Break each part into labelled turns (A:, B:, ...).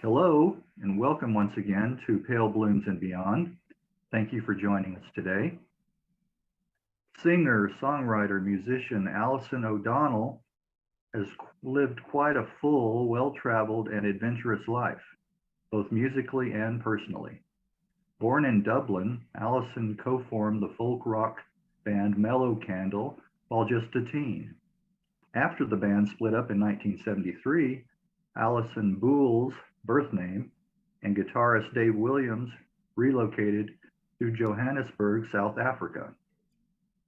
A: Hello, and welcome once again to Pale Blooms and Beyond. Thank you for joining us today. Singer, songwriter, musician Alison O'Donnell has lived quite a full, well-traveled, and adventurous life, both musically and personally. Born in Dublin, Alison co-formed the folk rock band Mellow Candle while just a teen. After the band split up in 1973, Alison Bools, birthname, and guitarist Dave Williams relocated to Johannesburg, South Africa.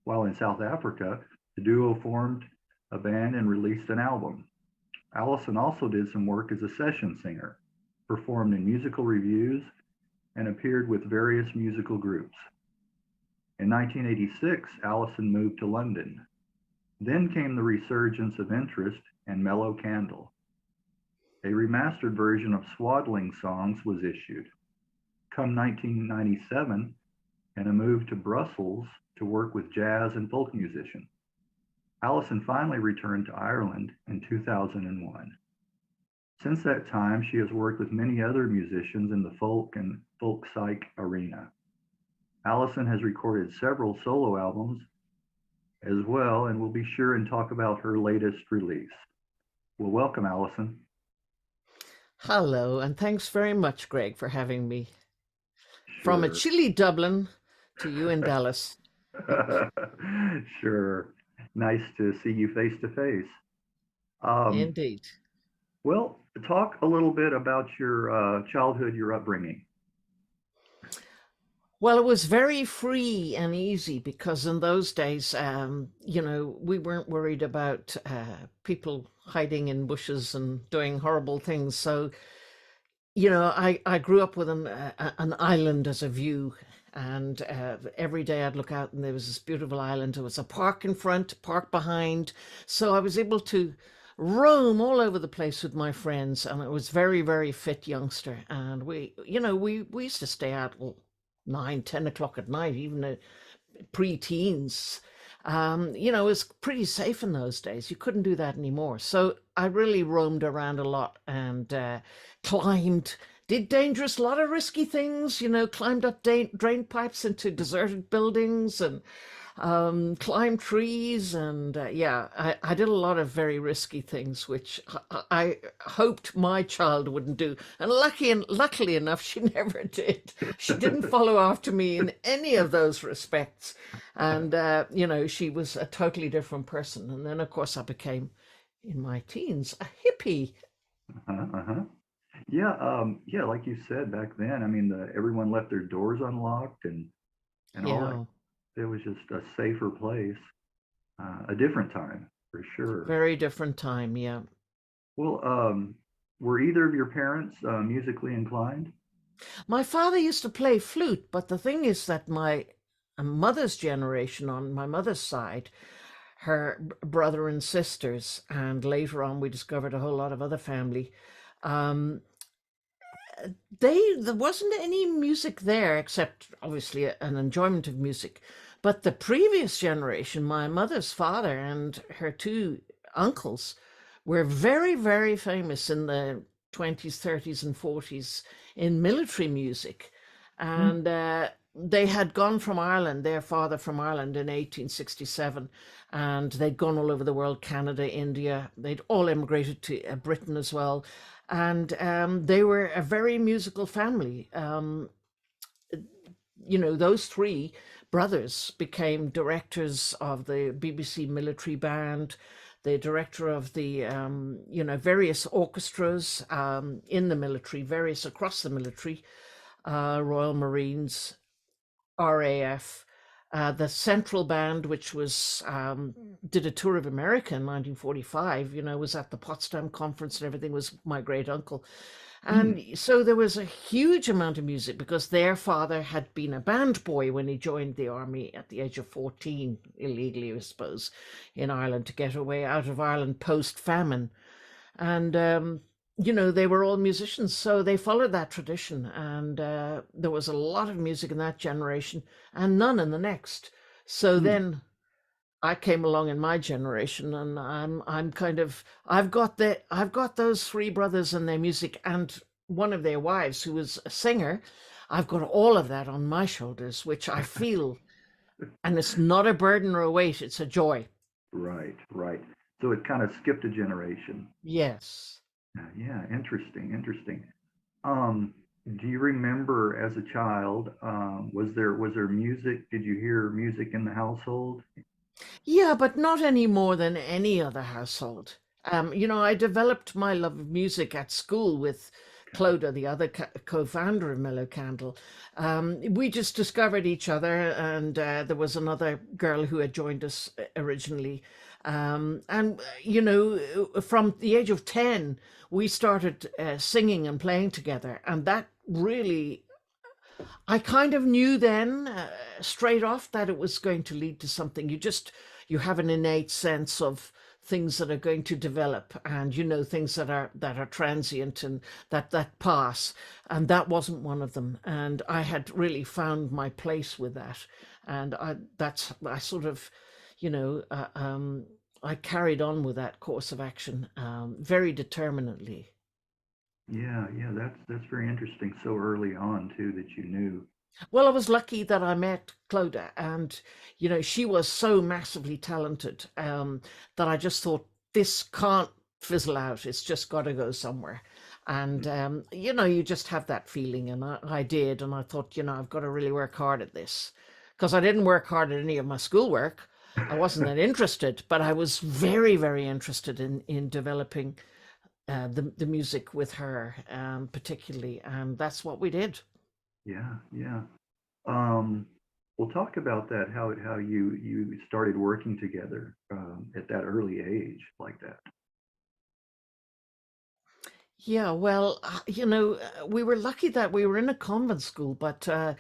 A: While in South Africa, the duo formed a band and released an album. Alison also did some work as a session singer, performed in musical revues, and appeared with various musical groups. In 1986, Alison moved to London. Then came the resurgence of interest in Mellow Candle. A remastered version of Swaddling Songs was issued. Come 1997, and a move to Brussels to work with jazz and folk musicians. Alison finally returned to Ireland in 2001. Since that time, she has worked with many other musicians in the folk and folk psych arena. Alison has recorded several solo albums as well, and we'll be sure and talk about her latest release. Well, welcome, Alison.
B: Hello, and thanks very much, Greg, for having me. From a
A: Sure.
B: chilly Dublin to you in Dallas.
A: Sure. Nice to see you face to face. Um,
B: Indeed.
A: well, talk a little bit about your childhood, your upbringing.
B: Well, it was very free and easy because in those days, we weren't worried about people hiding in bushes and doing horrible things. So, I grew up with an island as a view. And every day I'd look out and there was this beautiful island. There was a park in front, park behind. So I was able to roam all over the place with my friends. And I was very, very fit youngster. And we used to stay out till 9, 10 o'clock at night, even pre-teens. It was pretty safe in those days. You couldn't do that anymore. So I really roamed around a lot and climbed, did dangerous, a lot of risky things, climbed up drain pipes into deserted buildings and climbed trees. And I did a lot of very risky things, which I hoped my child wouldn't do. And luckily enough, she never did. She didn't follow after me in any of those respects. And, she was a totally different person. And then, of course, I became, in my teens, a hippie.
A: Uh-huh, uh-huh. Yeah, like you said back then, I mean, everyone left their doors unlocked and all that.
B: Yeah,
A: It was just a safer place, a different time for sure.
B: very different time. Yeah.
A: Well, were either of your parents musically inclined?
B: My father used to play flute, but the thing is that my mother's generation, on my mother's side, her brother and sisters, and later on we discovered a whole lot of other family. Um, there wasn't any music there except obviously an enjoyment of music. But the previous generation, my mother's father and her two uncles, were very, very famous in the 20s, 30s, and 40s in military music.
A: Hmm.
B: And they had gone from Ireland, their father from Ireland in 1867, and they'd gone all over the world, Canada, India. They'd all emigrated to Britain as well. And they were a very musical family. Those three brothers became directors of the BBC military band, the director of the, various orchestras in the military, various across the military, Royal Marines, RAF, the Central Band, which was did a tour of America in 1945. Was at the Potsdam Conference and everything. Was my great uncle,
A: Hmm.
B: and so there was a huge amount of music because their father had been a band boy when he joined the army at the age of 14, illegally, I suppose, in Ireland to get away out of Ireland post famine, and they were all musicians, so they followed that tradition. And there was a lot of music in that generation and none in the next. So
A: Hmm.
B: then I came along in my generation, and I'm kind of I've got those three brothers and their music, and one of their wives who was a singer, I've got all of that on my shoulders, which I feel, and it's not a burden or a weight, it's a joy.
A: Right, right. So it kind of skipped a generation.
B: Yes.
A: Yeah, interesting, interesting. Um, do you remember as a child, was there music? Did you hear music in the household?
B: Yeah, but not any more than any other household. I developed my love of music at school with
A: Okay.
B: Clodagh, the other co-founder of Mellow Candle. We just discovered each other, and there was another girl who had joined us originally. From the age of 10, we started singing and playing together, and that really I kind of knew then straight off that it was going to lead to something. You have an innate sense of things that are going to develop, and things that are transient and that pass, and that wasn't one of them. And I had really found my place with that, and I sort of, you know, I carried on with that course of action very determinedly.
A: Yeah, yeah, that's very interesting. So early on too that you knew.
B: Well, I was lucky that I met Clodagh, and she was so massively talented that I just thought this can't fizzle out. It's just got to go somewhere. And you just have that feeling, and I did, and I thought, I've got to really work hard at this, because I didn't work hard at any of my schoolwork. I wasn't that interested, but I was very, very interested in developing the music with her, particularly, and that's what we did.
A: Yeah, yeah. Um, we'll talk about that, how you started working together at that early age like that.
B: Yeah, well, we were lucky that we were in a convent school, but the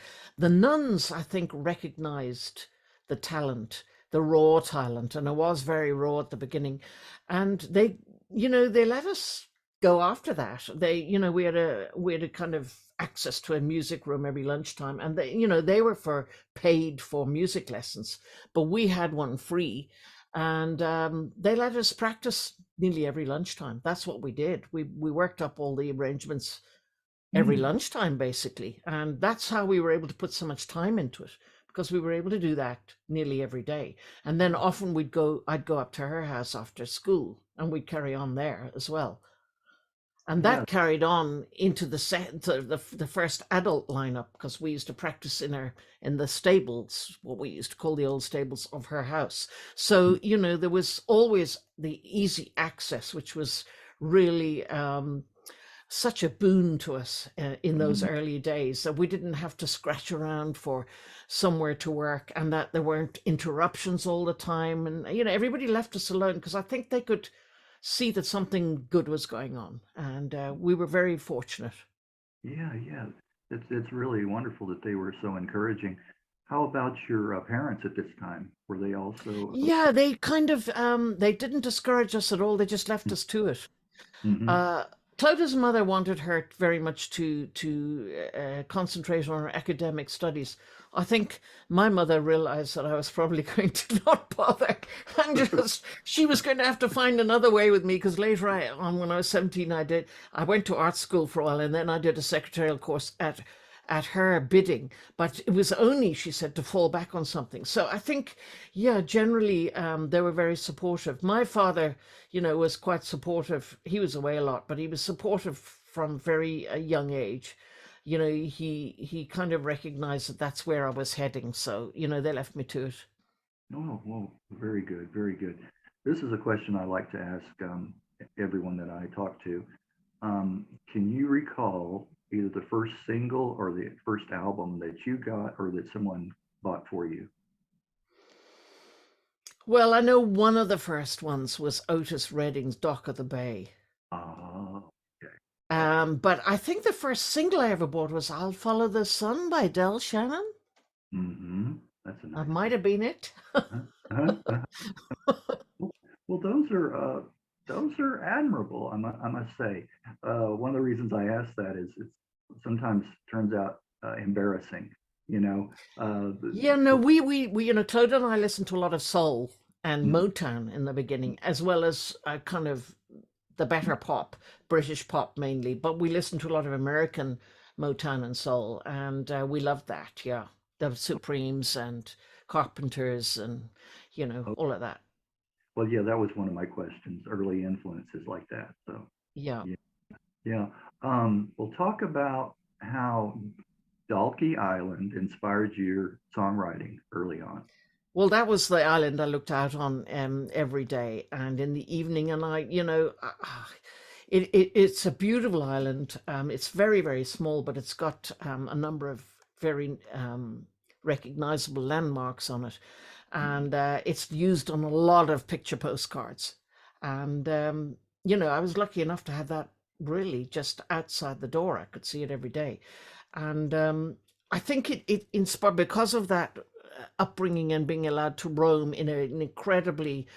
B: nuns, I think, recognized the talent, the raw talent, and it was very raw at the beginning. And they let us go after that. We had a kind of access to a music room every lunchtime, and they were paid for music lessons, but we had one free, and they let us practice nearly every lunchtime. That's what we did. We worked up all the arrangements every
A: Hmm.
B: lunchtime, basically, and that's how we were able to put so much time into it, because we were able to do that nearly every day. And then often I'd go up to her house after school, and we'd carry on there as well. And
A: Yeah,
B: that carried on into the first adult lineup, because we used to practice in the stables, what we used to call the old stables of her house. So there was always the easy access, which was really such a boon to us in those
A: mhm.
B: early days, that we didn't have to scratch around for somewhere to work, and that there weren't interruptions all the time, and everybody left us alone, because I think they could see that something good was going on, and we were very fortunate.
A: Yeah, yeah. It's really wonderful that they were so encouraging. How about your parents at this time? Were they also?
B: Yeah, they kind of they didn't discourage us at all, they just left us to it.
A: Mm-hmm.
B: Uh, Clodagh's mother wanted her very much to concentrate on her academic studies. I think my mother realized that I was probably going to not bother, and just she was going to have to find another way with me, because later on, when I was 17, I went to art school for a while, and then I did a secretarial course at her bidding. But it was only, she said, to fall back on something. So I think, yeah, generally they were very supportive. My father, was quite supportive. He was away a lot, but he was supportive from very a young age. He kind of recognized that that's where I was heading. So, they left me to it.
A: Oh, well, very good, very good. This is a question I like to ask everyone that I talk to. Can you recall either the first single or the first album that you got or that someone bought for you?
B: Well, I know one of the first ones was Otis Redding's Dock of the Bay.
A: Ah, okay.
B: But I think the first single I ever bought was I'll Follow the Sun by Del Shannon.
A: Mm-hmm. That's a
B: That
A: nice
B: might
A: one.
B: have been it.
A: Uh-huh. Well, well, those are admirable. I must say. One of the reasons I ask that is it's sometimes turns out embarrassing. You know,
B: Yeah, no, we Claude and I listened to a lot of soul and
A: mm,
B: Motown in the beginning, as well as kind of the better pop, British pop mainly, but we listened to a lot of American Motown and soul, and we loved that. Yeah, the Supremes and Carpenters, and
A: Oh,
B: all of that.
A: well, yeah, that was one of my questions, early influences like that. So,
B: Yeah.
A: yeah, yeah. We'll talk about how Dalkey Island inspired your songwriting early on.
B: Well, that was the island I looked out on every day and in the evening, and it's a beautiful island. It's very, very small, but it's got a number of very recognizable landmarks on it,
A: Mhm.
B: and it's used on a lot of picture postcards. And I was lucky enough to have that really just outside the door. I could see it every day, and I think it inspired because of that upbringing and being allowed to roam in an incredibly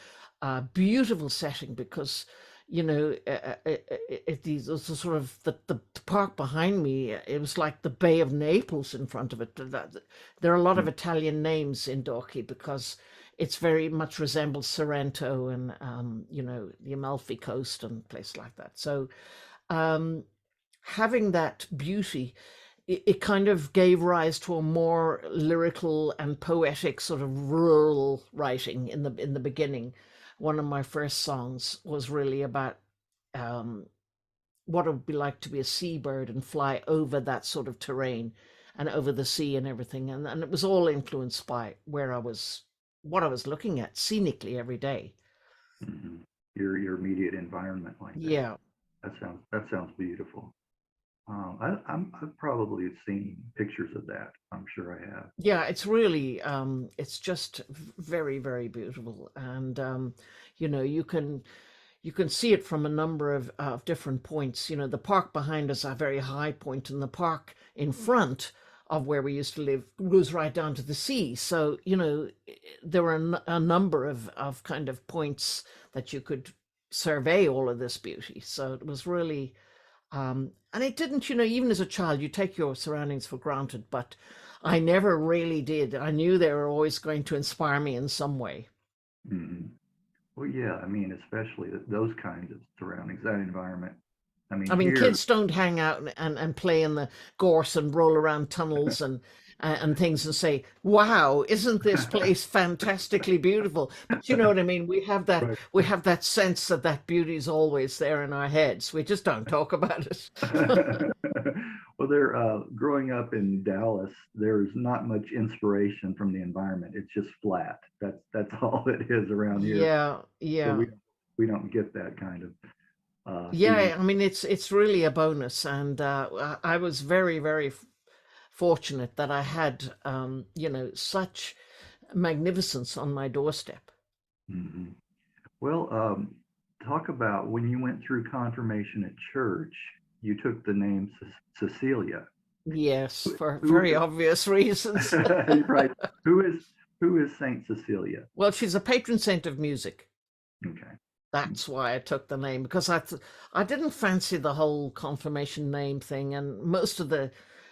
B: beautiful setting. Because these the sort of the park behind me, it was like the Bay of Naples in front of it. There are a lot of Italian names in Dalkey because it's very much resembles Sorrento and the Amalfi Coast and places like that. So um, having that beauty, it kind of gave rise to a more lyrical and poetic sort of rural writing in the beginning. One of my first songs was really about um, what it would be like to be a seabird and fly over that sort of terrain and over the sea and everything. And it was all influenced by what I was looking at scenically every day.
A: Mhm. Your immediate environment like that.
B: Yeah.
A: That sounds beautiful. I've probably seen pictures of that. I'm sure I have.
B: Yeah, it's really it's just very, very beautiful. And you can see it from a number of different points. The park behind us, a very high point, and the park in front of where we used to live goes right down to the sea. So there were a number of kind of points that you could survey all of this beauty. So it was really and it didn't, even as a child, you take your surroundings for granted, but I never really did. I knew they were always going to inspire me in some way.
A: Hmm. Well, yeah, I mean, especially those kinds of surroundings, that environment. I mean,
B: I mean,
A: here,
B: kids don't hang out and play in the gorse and roll around tunnels and things and say, "Wow, isn't this place fantastically beautiful?" But you know what I mean. We have that
A: right.
B: we have that sense that that beauty is always there in our heads. We just don't talk about it.
A: Well, they're growing up in Dallas. There's not much inspiration from the environment. It's just flat. That's all it is around here.
B: Yeah,
A: So
B: yeah.
A: we don't get that kind of feeling.
B: Yeah, I mean it's really a bonus, and I was very, very fortunate that I had such magnificence on my doorstep.
A: Mhm. Well, talk about when you went through confirmation at church, you took the name Cecilia.
B: Yes,
A: Who,
B: for
A: who
B: very obvious reasons.
A: right? Who is Saint Cecilia?
B: Well, she's a patron saint of music.
A: Okay.
B: That's why I took the name, because I didn't fancy the whole confirmation name thing, and most of the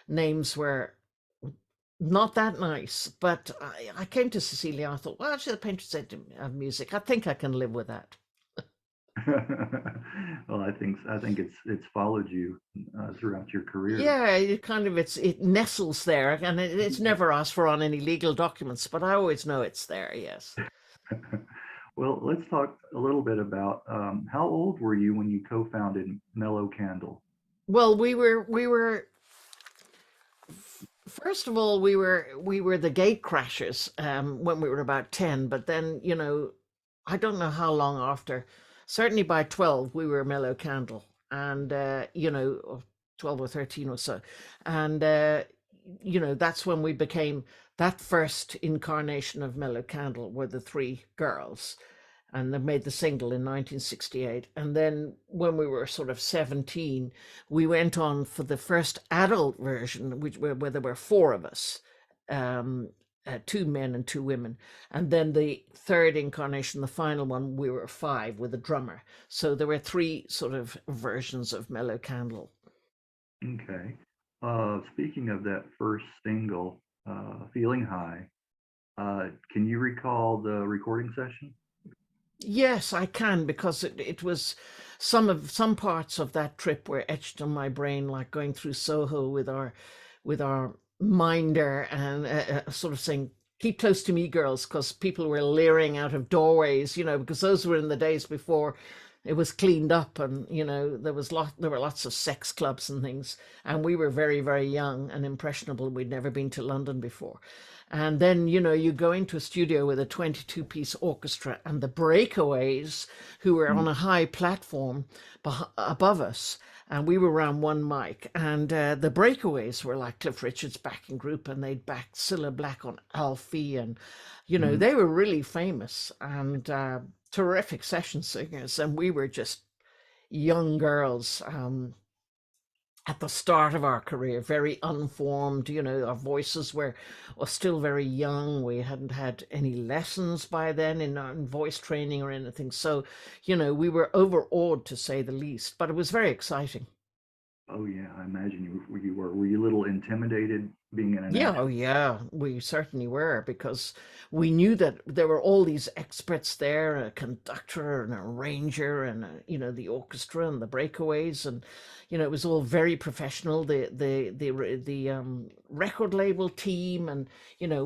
B: names were not that nice. But I came to Cecilia. I thought, well, she's a patron saint of music. I think I can live with that.
A: Well, I think it's followed you throughout your career.
B: Yeah, it nestles there, and it's never asked for on any legal documents, but I always know it's there. Yes.
A: Well, let's talk a little bit about how old were you when you co-founded Mellow Candle?
B: Well, we were first of all we were the gate crashers when we were about 10, but then I don't know how long after. Certainly by 12 we were Mellow Candle, and or 12 or 13 or so, and that's when we became that first incarnation of Mellow Candle were the three girls, and they made the single in 1968. And then when we were sort of 17, we went on for the first adult version, where there were four of us, two men and two women. And then the third incarnation, the final one, we were five with a drummer. So there were three sort of versions of Mellow Candle.
A: Okay. Speaking of that first single, Feeling High, can you recall the recording session?
B: Yes, I can because it was some parts of that trip were etched on my brain, like going through Soho with our minder and sort of saying, "Keep close to me, girls," because people were leering out of doorways, because those were in the days before it was cleaned up, and there were lots of sex clubs and things, and we were very, very young and impressionable. We'd never been to London before. And then, you go into a studio with a 22-piece orchestra and the breakaways who were on
A: Mm,
B: a high platform above us. And we were around one mic. And the breakaways were like Cliff Richard's backing group, and they'd backed Cilla Black on Alfie. And,
A: mm.
B: they were really famous and terrific session singers. And we were just young girls. At the start of our career, very unformed. Our voices were still very young. We hadn't had any lessons by then in voice training or anything. So, we were overawed to say the least, but it was very exciting.
A: Oh yeah, I imagine you were. Were you a little intimidated being in a
B: Yeah, oh
A: national?
B: yeah, we certainly were because we knew that there were all these experts there, a conductor and a arranger and the orchestra and the breakaways, and it was all very professional. The record label team, and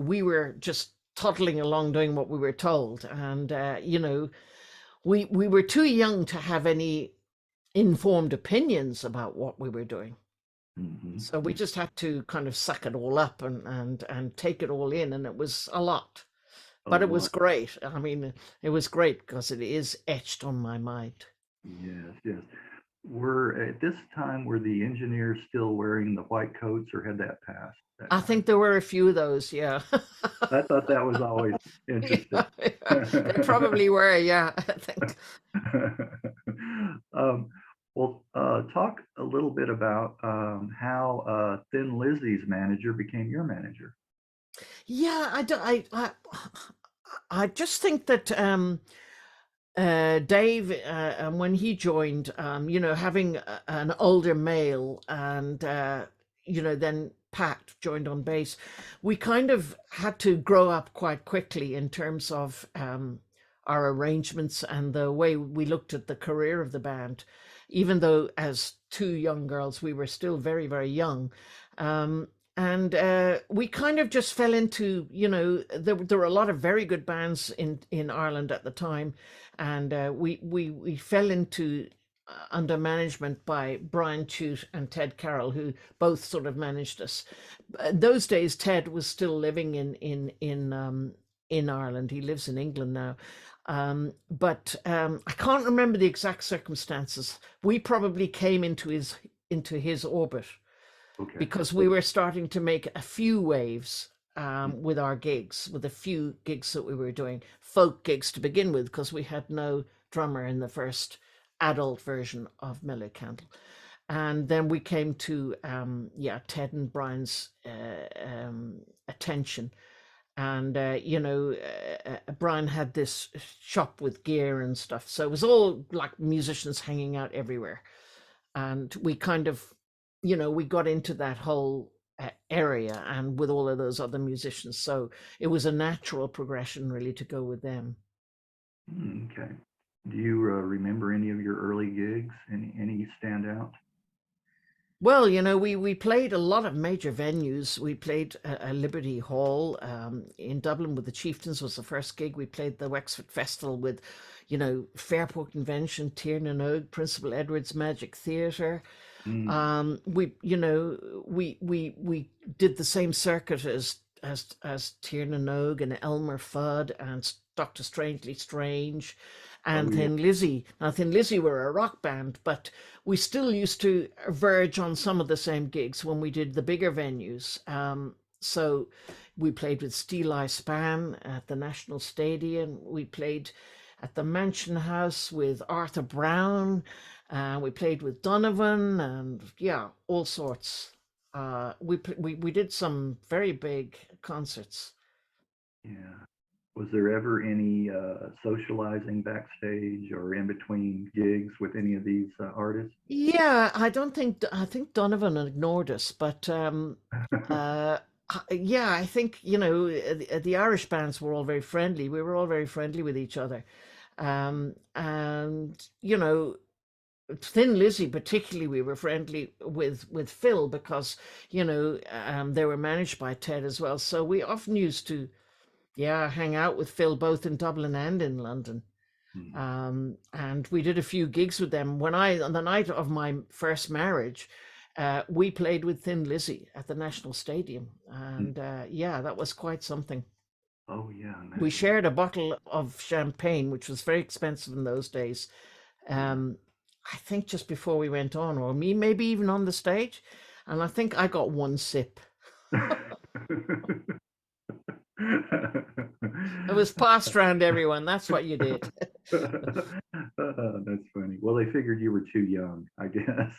B: we were just toddling along doing what we were told, and we were too young to have any informed opinions about what we were doing.
A: Hmm.
B: So we just had to kind of suck it all up and take it all in, and it was a lot.
A: A
B: But it was
A: lot.
B: great. I mean, it was great because it is etched on my mind.
A: Yes, yes. Were at this time were the engineers still wearing the white coats, or had that passed that
B: I
A: time?
B: think there were a few of those, yeah.
A: I thought that was always interesting.
B: Yeah, yeah. They probably were, yeah, I think.
A: um, well, talk a little bit about how Thin Lizzy's manager became your manager.
B: Yeah, I just think that Dave, and when he joined, having an older male and, then Pat joined on bass, we kind of had to grow up quite quickly in terms of our arrangements and the way we looked at the career of the band. Even though, as two young girls, we were still very, very young. Um, and we kind of just fell into, there were a lot of very good bands in Ireland at the time, and we fell into under management by Brian Chute and Ted Carroll, who both sort of managed us. Those days, Ted was still living in Ireland. He lives in England now. But I can't remember the exact circumstances. We probably came into his orbit
A: Okay.
B: because we were starting to make a few waves with our gigs, with a few gigs that we were doing, folk gigs to begin with, because we had no drummer in the first adult version of Mellow Candle. And then we came to, Ted and Brian's attention. And, Brian had this shop with gear and stuff. So it was all like musicians hanging out everywhere. And we kind of, we got into that whole area and with all of those other musicians. So it was a natural progression really to go with them.
A: Okay. Do you remember any of your early gigs? Any stand out?
B: Well, we played a lot of major venues. We played a Liberty Hall in Dublin with the Chieftains was the first gig. We played the Wexford Festival with, Fairport Convention, Tiernan Og, Principal Edward's Magic Theatre.
A: Mm.
B: We did the same circuit as Tiernan Og and Elmer Fudd and Dr. Strangely Strange
A: Oh
B: and
A: yeah.
B: Thin Lizzy. Now, Thin Lizzy were a rock band, but we still used to verge on some of the same gigs when we did the bigger venues. So we played with Steel Eye Span at the National Stadium. We played at the Mansion House with Arthur Brown. We played with Donovan, and yeah, all sorts. We did some very big concerts.
A: Yeah. Was there ever any socializing backstage or in between gigs with any of these artists?
B: Yeah, I think Donovan ignored us, but uh, yeah, I think the Irish bands were all very friendly. We were all very friendly with each other, And Thin Lizzy particularly, we were friendly with Phil because they were managed by Ted as well, so we often used to hang out with Phil both in Dublin and in London.
A: Mm,
B: And we did a few gigs with them. On the night of my first marriage, we played with Thin Lizzy at the National Stadium,
A: mm.
B: and that was quite something.
A: Oh yeah, I
B: We
A: imagine.
B: shared a bottle of champagne, which was very expensive in those days.
A: Yeah.
B: Um, I think just before we went on, or me, maybe even on the stage, and I think I got one sip. It was passed around everyone. That's what you did.
A: That's funny. Well, they figured you were too young, I guess.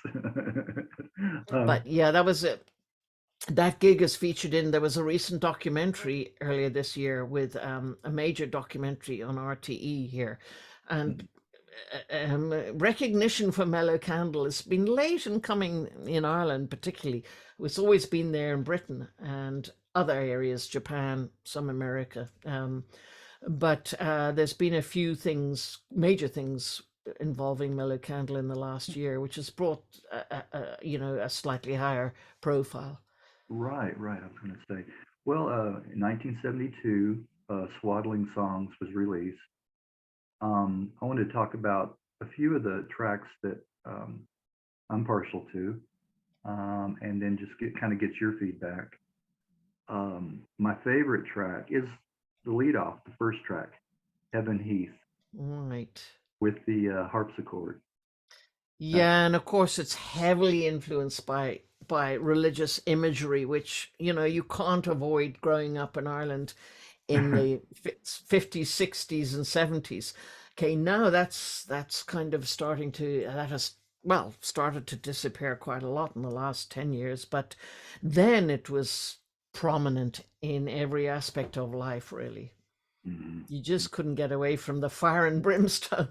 A: Um,
B: But yeah, that was it. That gig is featured in. There was a recent documentary earlier this year with a major documentary on RTE here, and recognition for Mellow Candle has been late in coming in Ireland, particularly. It's always been there in Britain and other areas, Japan, some America. But there's been a few things, major things involving Mellow Candle in the last year, which has brought a slightly higher profile.
A: right, right. I was going to say, well, in 1972, Swaddling Songs was released. I wanted to talk about a few of the tracks that I'm partial to, and then just get your feedback. My favorite track is the lead off, the first track, Heaven Heath,
B: Right.
A: with the harpsichord. That's
B: Yeah, and of course it's heavily influenced by religious imagery, which you can't avoid growing up in Ireland in the 50s, 60s, and 70s. Okay, now that's kind of starting to that has started to disappear quite a lot in the last 10 years, but then it was prominent in every aspect of life, really.
A: Mhm.
B: You just couldn't get away from the fire and brimstone.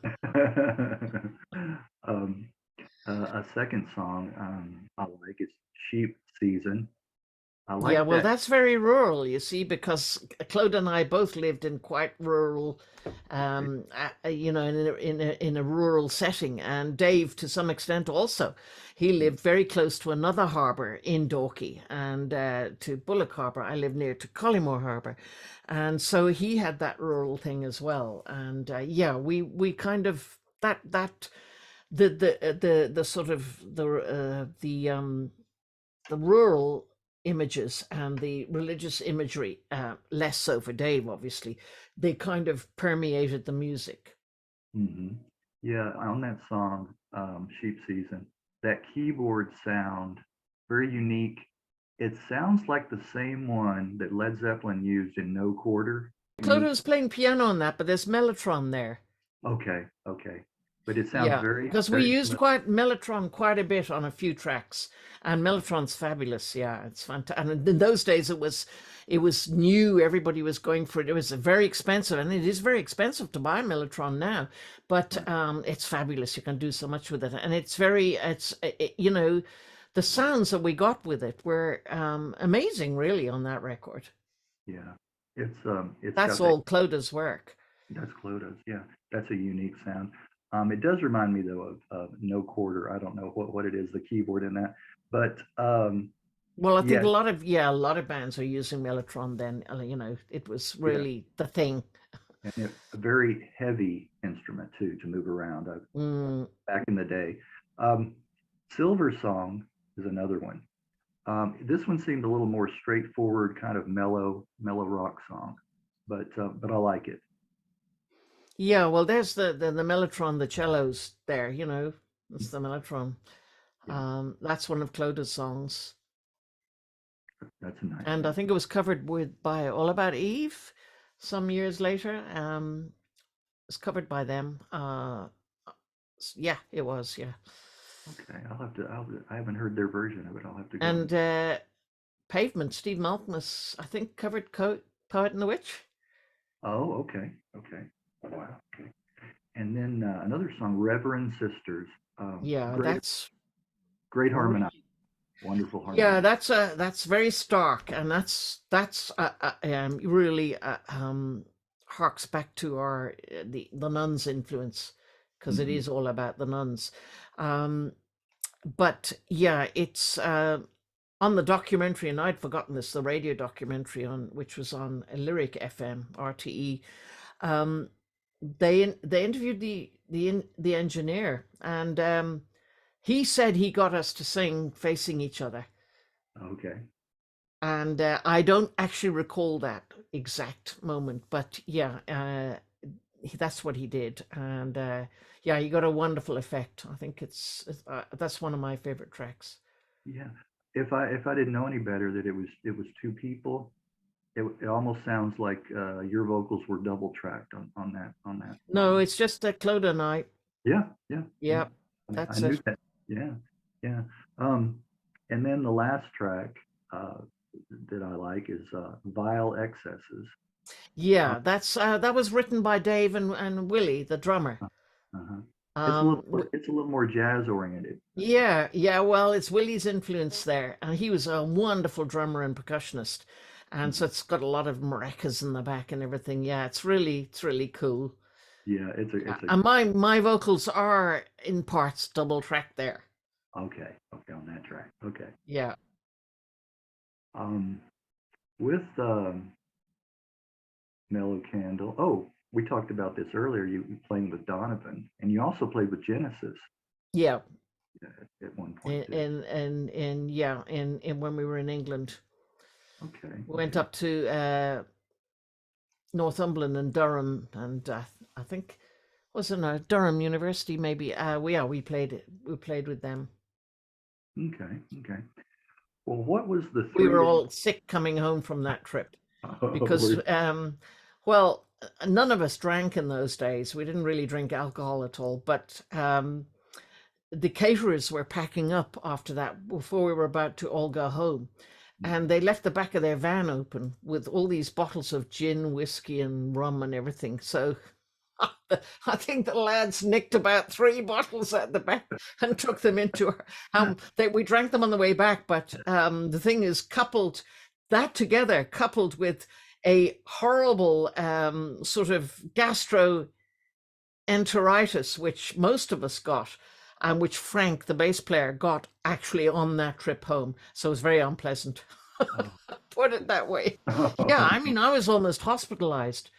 A: um, a second song I like is Sheep Season. I
B: Yeah,
A: like
B: well,
A: that.
B: that's very rural, you see, because Claude and I both lived in quite rural,
A: Right.
B: in a rural setting, and Dave, to some extent, also. He lived very close to another harbour in Dalkey, and to Bullock Harbour. I live near to Collymore Harbour, and so he had that rural thing as well. And we kind of that the sort of the rural images and the religious imagery, less so for Dave, obviously, they kind of permeated the music.
A: Hmm. Yeah, on that song, Sheep Season, that keyboard sound, very unique. It sounds like the same one that Led Zeppelin used in No Quarter. When
B: Clodagh
A: you,
B: was playing piano on that, but there's mellotron there.
A: okay, okay, but it sounds
B: Yeah,
A: very,
B: because we
A: very
B: used
A: familiar.
B: quite mellotron quite a bit on a few tracks, and mellotron's fabulous. Yeah, it's fantastic. And in those days, it was new. Everybody was going for it. It was very expensive, and it is very expensive to buy mellotron now. But
A: Right.
B: it's fabulous. You can do so much with it, and the sounds that we got with it were amazing, really, on that record.
A: Yeah, it's
B: That's
A: got that.
B: all Clodagh's work.
A: That's Clodagh's. Yeah, that's a unique sound. It does remind me though of No Quarter. I don't know what it is, the keyboard in that, but
B: Well, I think
A: yeah,
B: a lot of bands are using Mellotron then. It was
A: yeah,
B: really the thing.
A: and a very heavy instrument too to move around.
B: Mm,
A: Back in the day, um, Silver Song is another one. This one seemed a little more straightforward, kind of mellow rock song, but I like it.
B: yeah, well, there's the Mellotron, the cellos there, that's the Mellotron.
A: Yeah,
B: That's one of Clodagh's songs.
A: that's a nice
B: And I
A: one.
B: think it was covered by All About Eve some years later. It's covered by them. Yeah, it was, yeah.
A: Okay, I haven't heard their version of it. I'll have to go and.
B: And Pavement, Steve Malkmus, I think, covered Poet and the Witch.
A: Oh, okay, okay. Wow, okay. And then another song, Reverend Sisters.
B: Yeah,
A: Great,
B: that's
A: great harmony,
B: really
A: wonderful
B: Yeah,
A: harmony.
B: that's very stark, and that's really harks back to our the nuns' influence, because it
A: Hmm.
B: is all about the nuns. Um, but yeah, it's on the documentary, and I'd forgotten this, the radio documentary on which was on Lyric FM RTE. Um, they interviewed the engineer, and he said he got us to sing facing each other.
A: Okay.
B: And I don't actually recall that exact moment, but yeah, that's what he did, and yeah, he got a wonderful effect. I think that's one of my favorite tracks.
A: Yeah. If I didn't know any better that it was two people, it almost sounds like your vocals were double tracked on that
B: No,
A: song.
B: it's just Claude and I.
A: Yeah, yeah, yeah.
B: Yeah,
A: I
B: that's
A: knew
B: it.
A: that. Yeah, yeah. Um, and then the last track uh, that I like is "Vile Excesses." Uh,
B: Yeah, that was written by Dave and Willie, the drummer.
A: uh-huh. It's a little
B: Um,
A: more, it's a little more jazz oriented.
B: Yeah, yeah. Well, it's Willie's influence there, and he was a wonderful drummer and percussionist, and so
A: Mhm.
B: it's got a lot of maracas in the back and everything. Yeah, it's really cool.
A: Yeah,
B: Yeah,
A: it's a
B: and my vocals are in parts double tracked there.
A: okay on that track. Okay.
B: Yeah,
A: Um, with Mellow Candle. Oh, we talked about this earlier. You playing with Donovan, and you also played with Genesis
B: yeah,
A: at one point too.
B: and yeah, in when we were in England,
A: Okay,
B: we went
A: okay.
B: up to Northumberland and Durham, and I think was in Durham University maybe. We played with them.
A: Okay, okay. Well, what was the
B: We
A: three
B: were
A: day?
B: all sick coming home from that trip because
A: Were-
B: well, none of us drank in those days. We didn't really drink alcohol at all, but the caterers were packing up after that before we were about to all go home, and they left the back of their van open with all these bottles of gin, whiskey, and rum and everything. So I think the lads nicked about 3 bottles at the back and took them into our. We drank them on the way back, but the thing is, coupled with a horrible sort of gastroenteritis, which most of us got, and which Frank, the bass player, got actually on that trip home. So it was very unpleasant.
A: oh,
B: Put it that way. Yeah,
A: oh,
B: I mean, I was almost hospitalized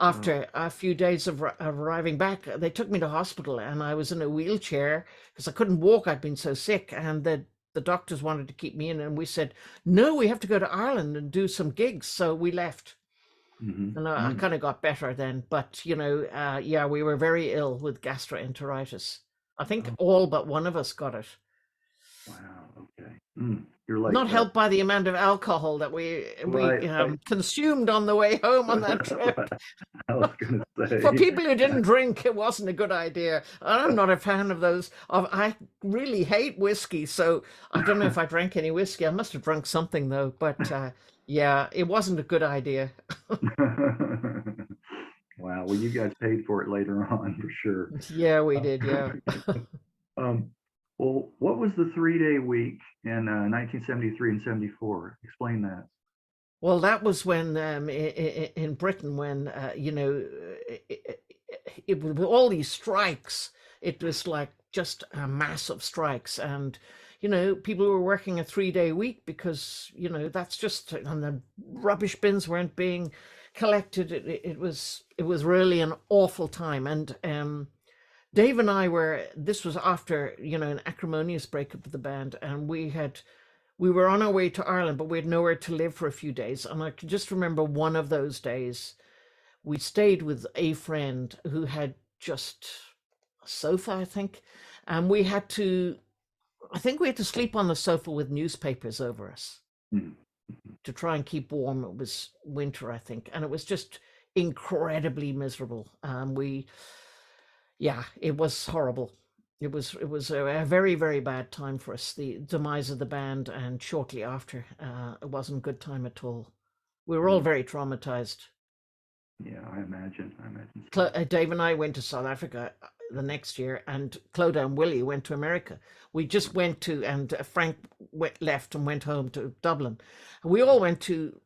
A: oh,
B: after a few days of arriving back. They took me to hospital, and I was in a wheelchair because I couldn't walk. I'd been so sick, and the doctors wanted to keep me in, and we said no, we have to go to Ireland and do some gigs. So we left,
A: mhm,
B: and I
A: mm,
B: kind of got better then. But yeah, we were very ill with gastroenteritis. I think
A: oh,
B: all but one of us got it.
A: wow. Okay. You're like
B: Not helped by the amount of alcohol that we
A: right, right.
B: consumed on the way home on that trip.
A: I was gonna
B: For
A: say.
B: people who didn't drink, it wasn't a good idea. I'm not a fan of those. I really hate whiskey, so I don't know if I drank any whiskey. I must have drunk something though. But yeah, it wasn't a good idea.
A: Wow. Well, you guys paid for it later on for sure.
B: Yeah, we did. Yeah.
A: Uh, um, well, what was the 3 day week in 1973 and 74? Explain that.
B: Well, that was when in Britain, when it with all these strikes, it was like just a massive strikes, and people were working a 3-day week because that's just, and the rubbish bins weren't being collected. It was really an awful time, and Dave and I were. This was after an acrimonious breakup of the band, and we were on our way to Ireland, but we had nowhere to live for a few days. And I can just remember one of those days, we stayed with a friend who had just a sofa, I think. And I think we had to sleep on the sofa with newspapers over us
A: Mhm.
B: to try and keep warm. It was winter, I think. And it was just incredibly miserable. Yeah, it was horrible. It was a very, very bad time for us. The demise of the band, and shortly after, it wasn't a good time at all. We were all
A: Mm.
B: very traumatized.
A: Yeah, I imagine. I imagine so.
B: Dave and I went to South Africa the next year, and Clodagh and Willie went to America. We just went to, and Frank left and went home to Dublin. We all went to,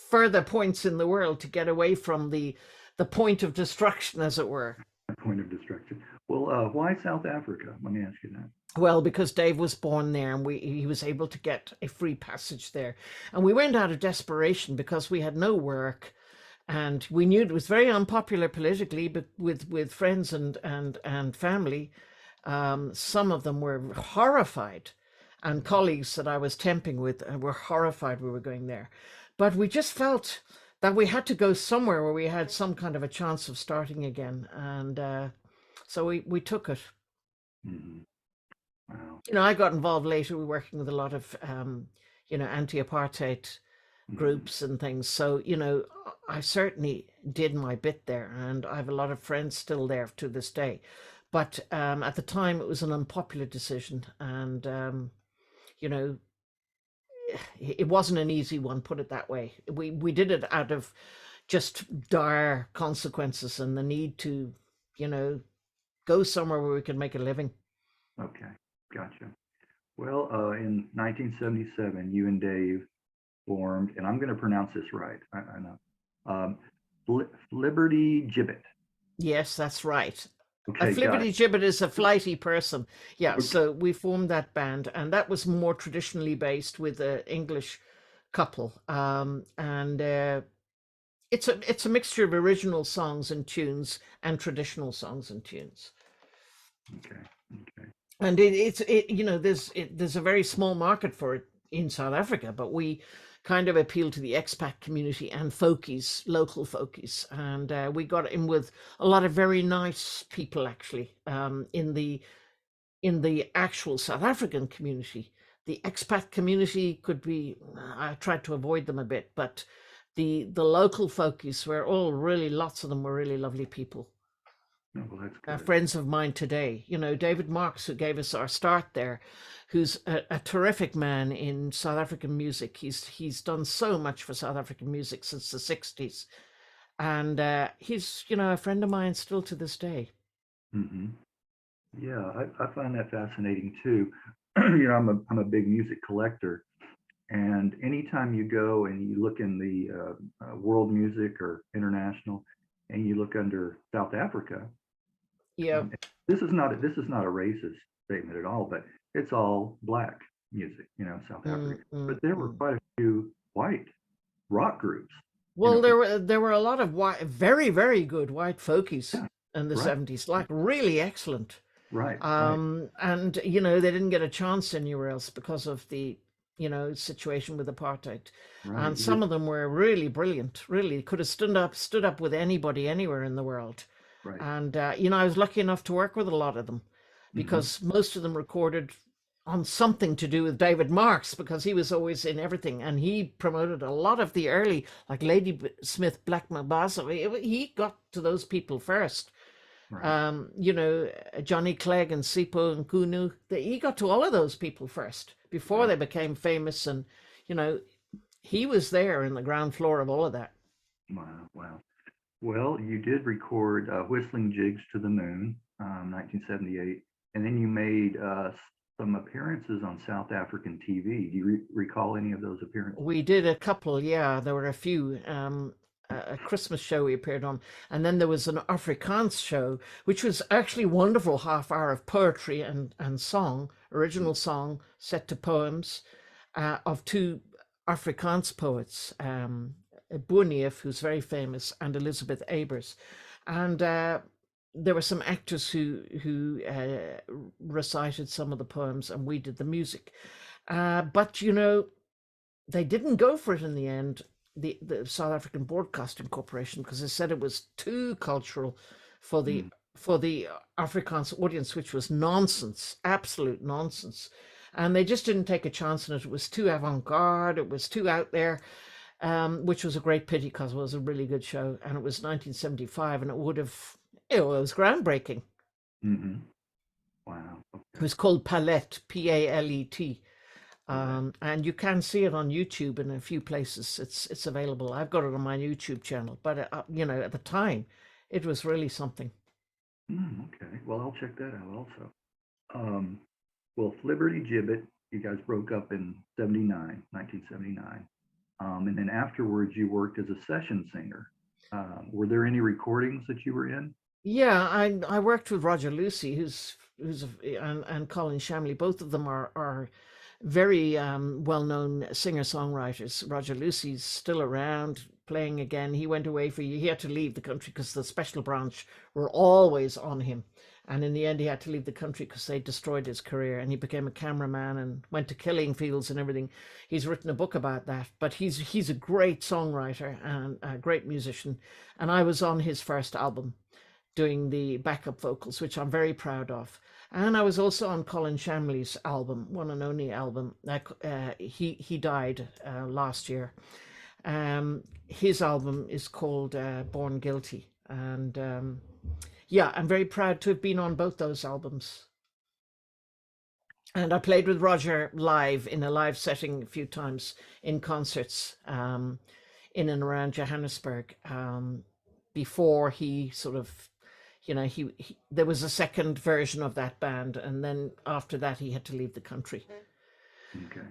B: further points in the world to get away from the point of destruction, as it were.
A: Point of destruction. Well, why South Africa? Let me ask you that.
B: Well, because Dave was born there, and he was able to get a free passage there, and we went out of desperation because we had no work, and we knew it was very unpopular politically, but with friends and family. Some of them were horrified, and colleagues that I was temping with were horrified we were going there. But we just felt that we had to go somewhere where we had some kind of a chance of starting again, and so we took it.
A: Hmm. Wow.
B: I got involved later. We were working with a lot of anti-apartheid
A: Hmm.
B: groups and things. So I certainly did my bit there, and I have a lot of friends still there to this day. But at the time, it was an unpopular decision, and you know, it wasn't an easy one. Put it that way. We did it out of just dire consequences and the need to, you know, go somewhere where we could make a living.
A: Okay, gotcha. Well, in 1977, you and Dave formed, and I'm going to pronounce this right. I know. Um, Liberty Gibbet.
B: Yes, that's right. A
A: Okay, got
B: flippity gibbet is a flighty person. Yeah,
A: it. Okay.
B: so we formed that band, and that was more traditionally based with an English couple. And it's a mixture of original songs and tunes and traditional songs and tunes.
A: Okay. Okay.
B: And there's a very small market for it in South Africa, but we kind of appeal to the expat community and folkies, local folkies, and we got in with a lot of very nice people actually in the actual South African community. The expat community could be, I tried to avoid them a bit, but the local folkies were all really, lots of them were really lovely people.
A: Oh, well, that's good.
B: Friends of mine today. David Marks, who gave us our start there, who's a terrific man in South African music. He's done so much for South African music since the '60s, and he's a friend of mine still to this day.
A: Hmm. Yeah, I find that fascinating too. I'm a big music collector, and anytime you go and you look in the world music or international, and you look under South Africa,
B: Yeah.
A: um, this is not a racist statement at all, but it's all black music, South
B: Mm,
A: Africa. But
B: mm,
A: there were
B: mm.
A: quite a few white rock groups,
B: Well,
A: from
B: there were a lot of very, very good white folkies
A: yeah,
B: in the
A: right,
B: '70s, like really excellent.
A: right, right,
B: And they didn't get a chance anywhere else because of the situation with apartheid.
A: right.
B: And some of them were really brilliant. Really could have stood up with anybody anywhere in the world.
A: Right.
B: And I was lucky enough to work with a lot of them
A: Hmm.
B: because most of them recorded on something to do with David Marks because he was always in everything, and he promoted a lot of the early, like Lady Smith, Black Mambazo. He got to those people first.
A: Right.
B: Johnny Clegg and Sipo and Kunu. He got to all of those people first before
A: Right.
B: they became famous, and you know he was there in the ground floor of all of that.
A: Wow. Wow. Well, you did record Whistling Jigs to the Moon, 1978, and then you made some appearances on South African TV. Do you recall any of those appearances?
B: We did a couple, yeah. There were a few. A Christmas show we appeared on, and then there was an Afrikaans show, which was actually a wonderful half hour of poetry and song, original song set to poems of two Afrikaans poets, Boerneef, who's very famous, and Elizabeth Abers. And there were some actors who recited some of the poems, and we did the music. But they didn't go for it in the end, the South African Broadcasting Corporation, because they said it was too cultural for the
A: Mm.
B: for the Afrikaans audience, which was nonsense, absolute nonsense. And they just didn't take a chance on it. It was too avant-garde, it was too out there, which was a great pity because it was a really good show. And it was 1975, and it was groundbreaking.
A: Hmm. Wow.
B: It
A: Okay.
B: was called Palette, Palet.
A: Palette.
B: And you can see it on YouTube in a few places. It's available. I've got it on my YouTube channel. But at the time, it was really something.
A: Okay. Well, I'll check that out also. Um, well, Liberty Gibbet, you guys broke up in 79, 1979. And then afterwards, you worked as a session singer. Were there any recordings that you were in?
B: Yeah, I worked with Roger Lucy, and Colin Shamley. Both of them are very well known singer songwriters. Roger Lucy's still around playing again. He went away for he had to leave the country because the special branch were always on him. And in the end, he had to leave the country because they destroyed his career, and he became a cameraman and went to killing fields and everything. He's written a book about that, but he's a great songwriter and a great musician. And I was on his first album doing the backup vocals, which I'm very proud of. And I was also on Colin Shamley's album, one and only album. He died last year. His album is called Born Guilty, and yeah, I'm very proud to have been on both those albums. And I played with Roger live in a live setting a few times in concerts in and around Johannesburg before he sort of, there was a second version of that band, and then after that he had to leave the country.
A: Okay.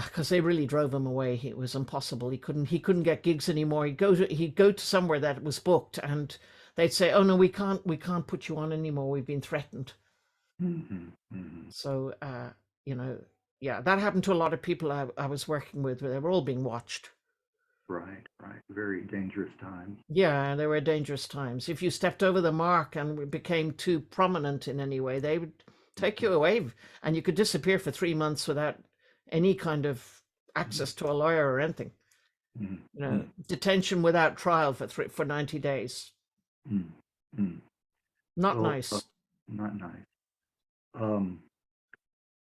B: Because they really drove him away. It was impossible. He couldn't get gigs anymore. He'd go to somewhere that was booked, and they'd say, "Oh no, we can't put you on anymore. We've been threatened."
A: Mm-hmm. Mm-hmm.
B: So yeah, that happened to a lot of people I was working with. They were all being watched.
A: Right, right. Very dangerous times.
B: Yeah, they were dangerous times. If you stepped over the mark and became too prominent in any way, they would take you away, and you could disappear for 3 months without any kind of access to a lawyer or anything.
A: Mm-hmm.
B: Detention without trial for 90 days.
A: Mm-hmm.
B: Not
A: Well,
B: nice.
A: not nice. Um,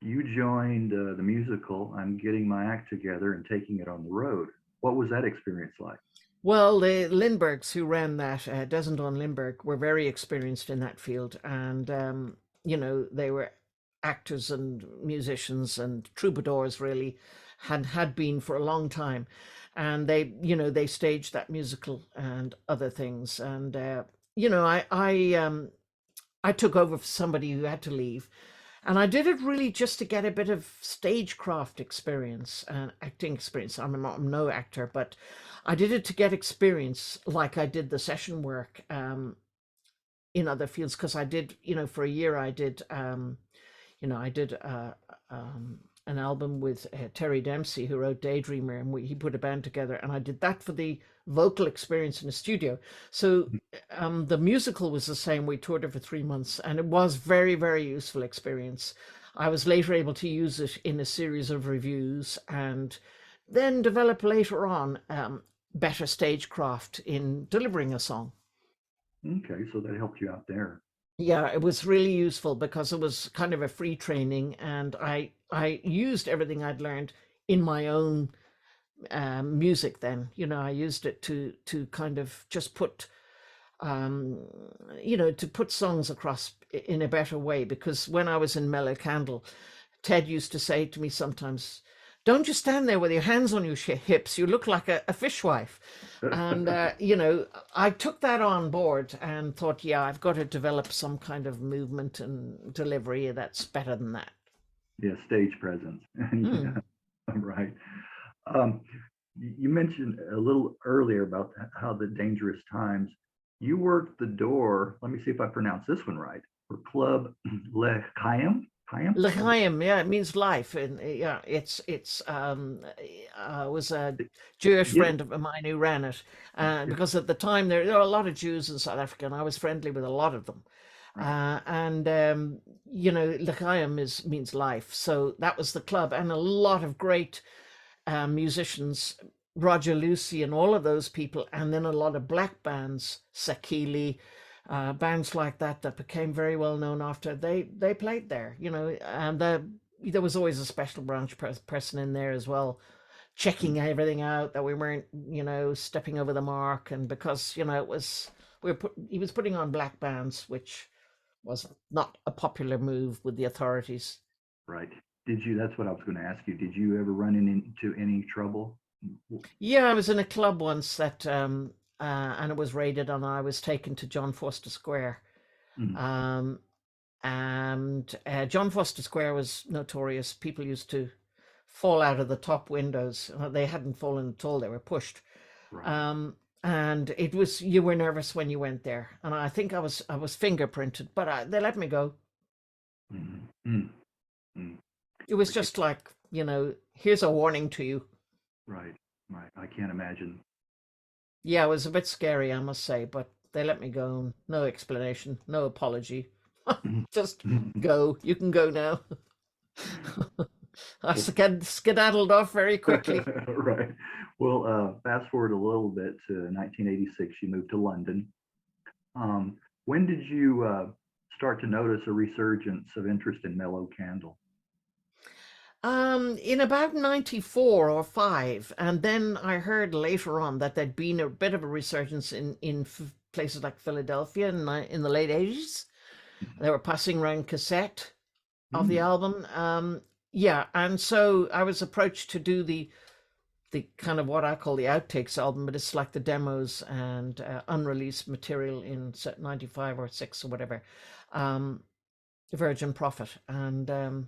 A: you joined the musical I'm Getting My Act Together and Taking It on the Road. What was that experience like?
B: Well, the Lindbergs who ran that, Desmond Lindberg, were very experienced in that field, and they were actors and musicians and troubadours, really, had been for a long time, and they staged that musical and other things, and I took over for somebody who had to leave. And I did it really just to get a bit of stagecraft experience and acting experience. I'm no actor, but I did it to get experience like I did the session work in other fields. Because I did, for a year I did, I did an album with Terry Dempsey, who wrote Daydreamer, and he put a band together, and I did that for the vocal experience in the studio. So the musical was the same. We toured it for 3 months, and it was very, very useful experience. I was later able to use it in a series of reviews, and then develop later on better stagecraft in delivering a song.
A: Okay, so that helped you out there.
B: Yeah, it was really useful because it was kind of a free training, and I used everything I'd learned in my own music. Then I used it to kind of just put to put songs across in a better way. Because when I was in Mellow Candle, Ted used to say to me sometimes, "Don't just stand there with your hands on your hips. You look like a fishwife." And, I took that on board and thought, yeah, I've got to develop some kind of movement and delivery that's better than that.
A: Yeah, stage presence. Yeah, right. Um, you mentioned a little earlier about how the dangerous times. You worked the door, let me see if I pronounce this one right, for Club Le Chaim?
B: L'chaim, yeah, it means life, and yeah, it's was a Jewish
A: Yeah,
B: friend of mine who ran it, because at the time there are a lot of Jews in South Africa, and I was friendly with a lot of them,
A: right.
B: and L'chaim means life, so that was the club, and a lot of great musicians, Roger Lucy and all of those people, and then a lot of black bands, Sakili, bands like that became very well known after they played there, and there was always a special branch person in there as well, checking everything out that we weren't, stepping over the mark, and because it was he was putting on black bands, which was not a popular move with the authorities.
A: Right. That's what I was going to ask you. Did you ever run into any trouble?
B: Yeah, I was in a club once that and it was raided, and I was taken to John Foster Square.
A: Mm.
B: And John Foster Square was notorious. People used to fall out of the top windows. They hadn't fallen at all; they were pushed.
A: Right.
B: And it was, you were nervous when you went there, and I think I was fingerprinted, but they let me go.
A: Mm-hmm. Mm-hmm.
B: It was just like, here's a warning to you.
A: Right. Right. I can't imagine.
B: Yeah, it was a bit scary, I must say, but they let me go. No explanation, no apology. Just go. You can go now. I skedaddled off very quickly.
A: Right. Well, fast forward a little bit to 1986, you moved to London. When did you start to notice a resurgence of interest in Mellow Candle?
B: In about 94 or 5, and then I heard later on that there'd been a bit of a resurgence in places like Philadelphia in the late 80s. They were passing around cassette of the
A: Mm,
B: album. Yeah, and so I was approached to do the kind of what I call the outtakes album, but it's like the demos and unreleased material in 95 or 6 or whatever, Virgin Prophet. And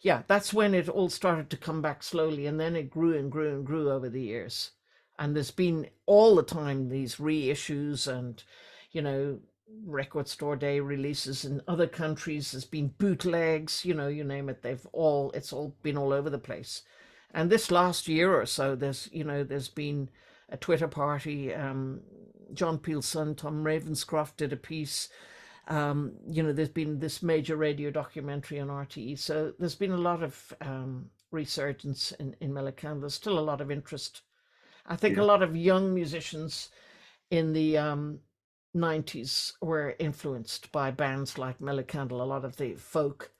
B: yeah, that's when it all started to come back slowly, and then it grew and grew and grew over the years. And there's been all the time these reissues and, you know, record store day releases in other countries. There's been bootlegs, you name it. It's all been all over the place. And this last year or so, there's been a Twitter party. John Peel's son, Tom Ravenscroft, did a piece. There's been this major radio documentary on RTE. So there's been a lot of resurgence in Mellow Candle. There's still a lot of interest. I think a
A: yeah.
B: lot of young musicians in the 90s were influenced by bands like Mellow Candle, a lot of the folk,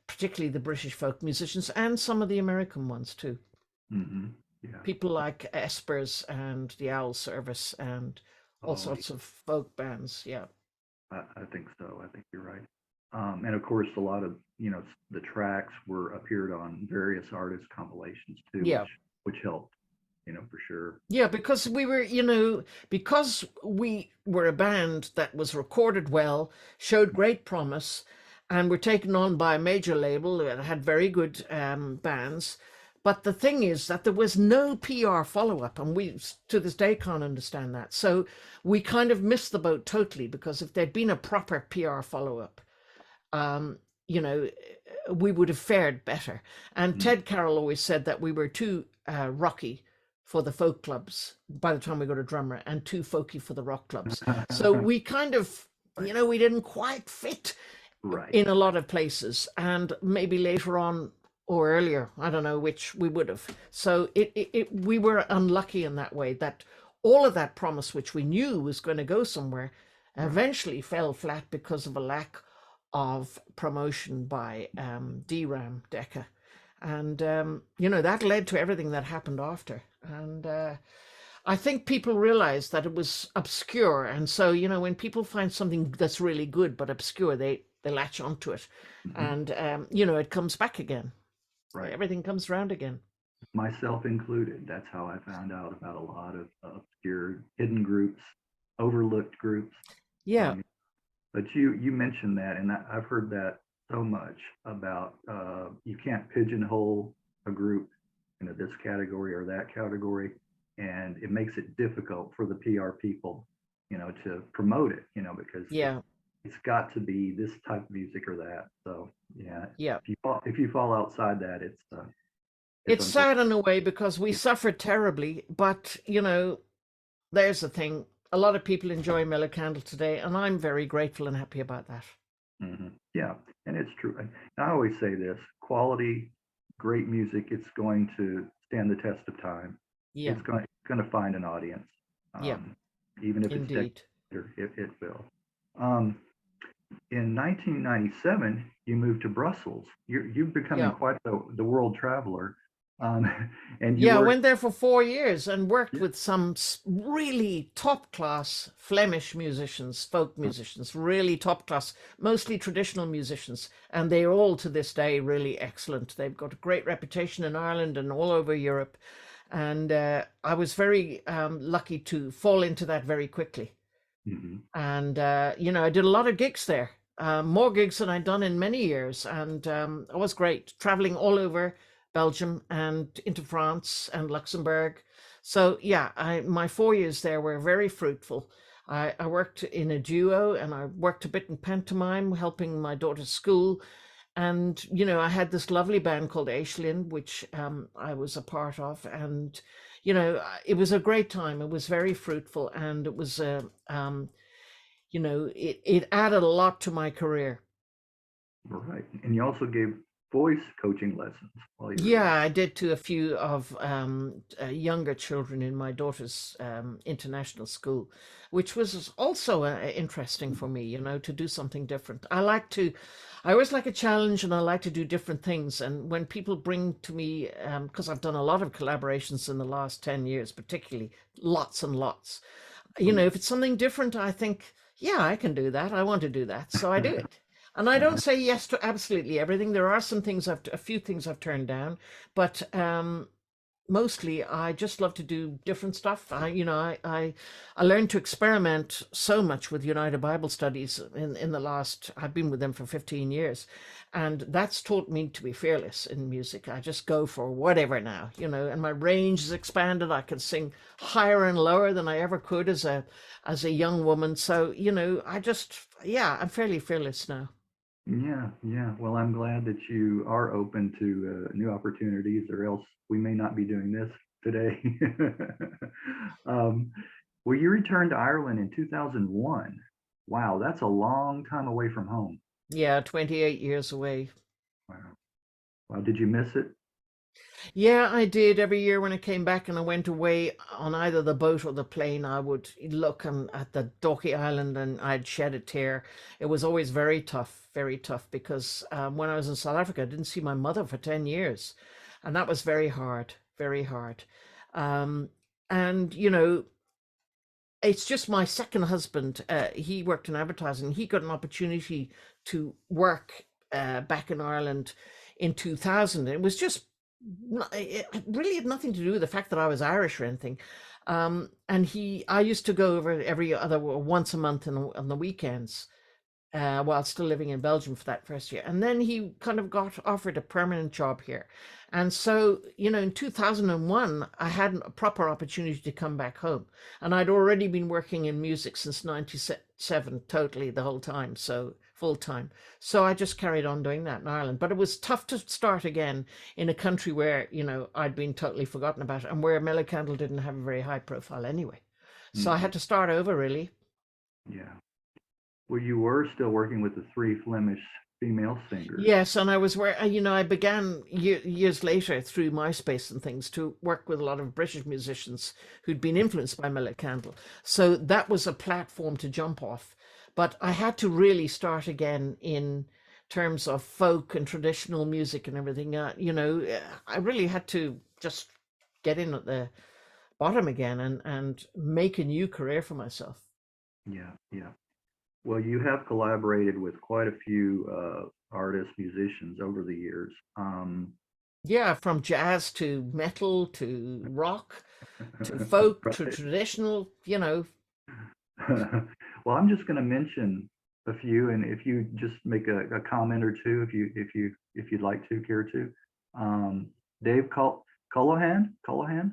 B: particularly the British folk musicians, and some of the American ones too.
A: Hmm. Yeah.
B: People like Espers and the Owl Service and all
A: Oh,
B: sorts of folk bands. Yeah.
A: I think so. I think you're right. And of course, a lot of the tracks were appeared on various artist compilations too,
B: Yeah.
A: which helped, for sure.
B: Yeah, because because we were a band that was recorded well, showed great promise, and were taken on by a major label that had very good bands. But the thing is that there was no PR follow up, and we to this day can't understand that. So we kind of missed the boat totally, because if there'd been a proper PR follow up, um, you know, we would have fared better. And
A: Mm.
B: Ted Carroll always said that we were too rocky for the folk clubs by the time we got a drummer, and too folky for the rock clubs. So we kind of,
A: Right.
B: we didn't quite fit
A: Right.
B: in a lot of places. And maybe later on or earlier, I don't know which, we would have. So we were unlucky in that way, that all of that promise, which we knew was going to go somewhere,
A: Right.
B: eventually fell flat because of a lack of promotion by DRAM Decca. And, that led to everything that happened after. And I think people realized that it was obscure. And so, when people find something that's really good but obscure, they latch onto it.
A: Mhm.
B: And, it comes back again.
A: Right.
B: Everything comes around again.
A: Myself included. That's how I found out about a lot of obscure, hidden groups, overlooked groups.
B: Yeah.
A: Um, but you mentioned that, and I've heard that so much about you can't pigeonhole a group into this category or that category, and it makes it difficult for the PR people, to promote it, because
B: Yeah.
A: it's got to be this type of music or that. So yeah,
B: Yeah.
A: if you fall outside that, it's
B: It's
A: unfortunate.
B: sad in a way, because we suffered terribly. But, there's the thing. A lot of people enjoy Mellow Candle today, and I'm very grateful and happy about that.
A: Hmm. Yeah, and it's true. And I always say this: quality, great music. It's going to stand the test of time.
B: Yeah.
A: It's going to find an audience,
B: Yeah.
A: um, even if it's decades
B: Indeed.
A: later. It will. Um, in 1997, you moved to Brussels. You're becoming
B: Yeah.
A: quite the world traveler, um, and you
B: Yeah, I
A: work.
B: went there for 4 years and worked
A: Yeah.
B: with some really top class Flemish musicians, folk musicians, really top class, mostly traditional musicians. And they're all to this day really excellent. They've got a great reputation in Ireland and all over Europe. And I was very lucky to fall into that very quickly.
A: Mhm.
B: And, I did a lot of gigs there, more gigs than I'd done in many years. And it was great traveling all over Belgium and into France and Luxembourg. So yeah, my 4 years there were very fruitful. I worked in a duo and I worked a bit in pantomime, helping my daughter's school. And, I had this lovely band called Aislinn, which I was a part of. And, it was a great time. It was very fruitful. And it was, it added a lot to my career.
A: Right. And you also gave voice coaching lessons while you were
B: Yeah,
A: there.
B: I did to a few of younger children in my daughter's international school, which was also interesting for me, to do something different. I always like a challenge and I like to do different things. And when people bring to me, because I've done a lot of collaborations in the last 10 years, particularly lots and lots,
A: Oh,
B: if it's something different, I think, yeah, I can do that. I want to do that. So I do
A: yeah.
B: it. And I don't
A: Uh-huh.
B: say yes to absolutely everything. There are some things a few things I've turned down, but mostly I just love to do different stuff. I learned to experiment so much with United Bible Studies in the last, I've been with them for 15 years. And that's taught me to be fearless in music. I just go for whatever now, and my range is expanded. I can sing higher and lower than I ever could as a young woman. So, yeah, I'm fairly fearless now.
A: Yeah, yeah. Well, I'm glad that you are open to new opportunities, or else we may not be doing this today. um, well, you returned to Ireland in 2001. Wow, that's a long time away from home.
B: Yeah, 28 years away.
A: Wow. Wow, did you miss it?
B: Yeah, I did. Every year when I came back and I went away on either the boat or the plane, I would look at the Docky Island and I'd shed a tear. It was always very tough, because when I was in South Africa, I didn't see my mother for 10 years. And that was very hard, very hard. Um, and, it's just my second husband. He worked in advertising. He got an opportunity to work back in Ireland in 2000. It was just, it really had nothing to do with the fact that I was Irish or anything. I used to go over every other, once a month on the weekends, while still living in Belgium for that first year. And then he kind of got offered a permanent job here. And so, in 2001, I had a proper opportunity to come back home. And I'd already been working in music since 97, totally the whole time. So full time. So I just carried on doing that in Ireland. But it was tough to start again in a country where, I'd been totally forgotten about, and where Mellow Candle didn't have a very high profile anyway. So I
A: Hmm.
B: had to start over, really.
A: Yeah. Well, you were still working with the three Flemish female singers.
B: Yes, and I was where I began years later through MySpace and things to work with a lot of British musicians who'd been influenced by Mellow Candle. So that was a platform to jump off. But I had to really start again in terms of folk and traditional music and everything. I really had to just get in at the bottom again and make a new career for myself.
A: Yeah, yeah. Well, you have collaborated with quite a few artists, musicians over the years.
B: Yeah, from jazz to metal to rock to folk to
A: Right.
B: traditional,
A: Well, I'm just going to mention a few, and if you just make a comment or two, if you'd like to, care to. Dave Colohan.
B: Coulahan.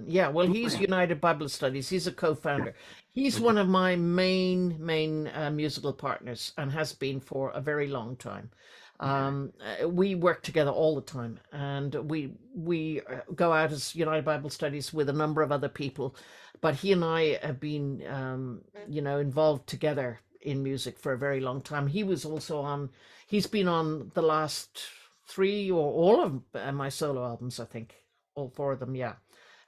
B: Yeah, well, he's
A: Colohan.
B: United Bible Studies. He's a
A: Yeah.
B: co-founder. He's
A: Okay.
B: one of my main musical partners and has been for a very long time.
A: Okay.
B: We work together all the time, and we go out as United Bible Studies with a number of other people, but he and I have been involved together in music for a very long time. He was also on. He's been on the last three or all of my solo albums, I think, all four of them, yeah.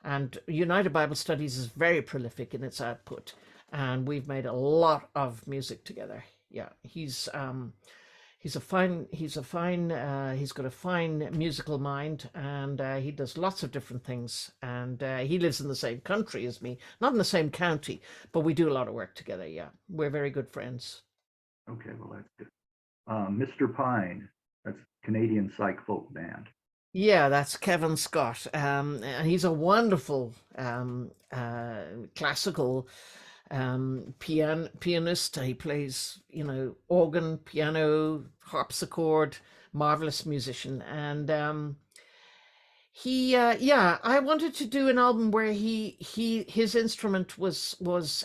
B: And United Bible Studies is very prolific in its output, and we've made a lot of music together. Yeah, he's got a fine musical mind, and he does lots of different things. And he lives in the same country as me, not in the same county, but we do a lot of work together. Yeah, we're very good friends.
A: Okay. Well, that's good. Mr. Pine. That's Canadian psych folk band.
B: Yeah, that's Kevin Scott. And he's a wonderful classical pianist. He plays, organ, piano, harpsichord, marvelous musician. And yeah, I wanted to do an album where his instrument was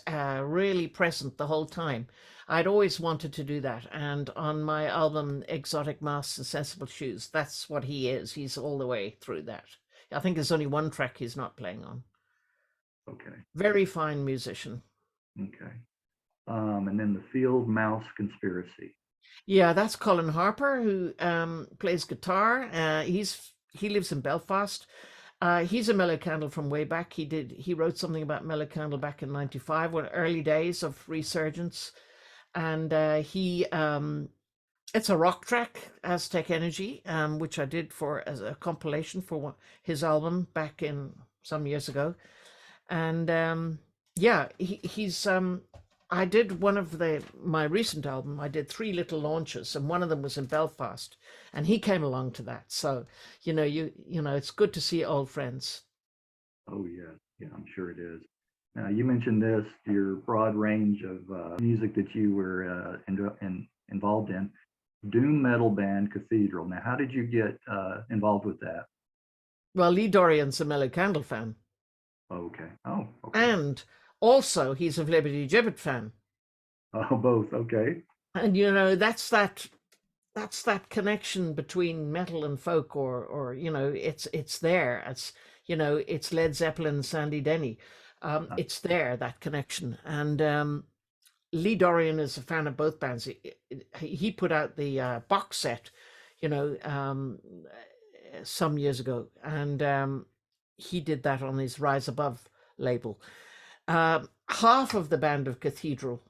B: really present the whole time. I'd always wanted to do that, and on my album Exotic Masks and Sensible Shoes, that's what he is. He's all the way through that. I think there's only one track he's not playing on.
A: Okay.
B: Very fine musician.
A: Okay. And then the Field Mouse Conspiracy.
B: Yeah, that's Colin Harper, who plays guitar. He lives in Belfast. He's a Mellow Candle from way back. He wrote something about Mellow Candle back in '95, when early days of Resurgence, and it's a rock track, Aztec Energy, which I did for as a compilation for his album back in some years ago. And yeah, he's I did one of my recent album. I did 3 little launches, and one of them was in Belfast, and he came along to that. So you know it's good to see old friends.
A: Oh yeah, yeah, I'm sure it is. Now you mentioned this, your broad range of music that you were involved in. Doom metal band Cathedral. Now, how did you get involved with that?
B: Well, Lee Dorian's a Mellow Candle fan,
A: Okay. Oh, okay.
B: and also he's a Liberty Gibbet fan.
A: Oh, both. Okay.
B: And that's that connection between metal and folk, or it's there. It's Led Zeppelin, Sandy Denny. It's there, that connection. And Lee Dorian is a fan of both bands. He put out the box set, you know, um, some years ago, and he did that on his Rise Above label. Half of the band of Cathedral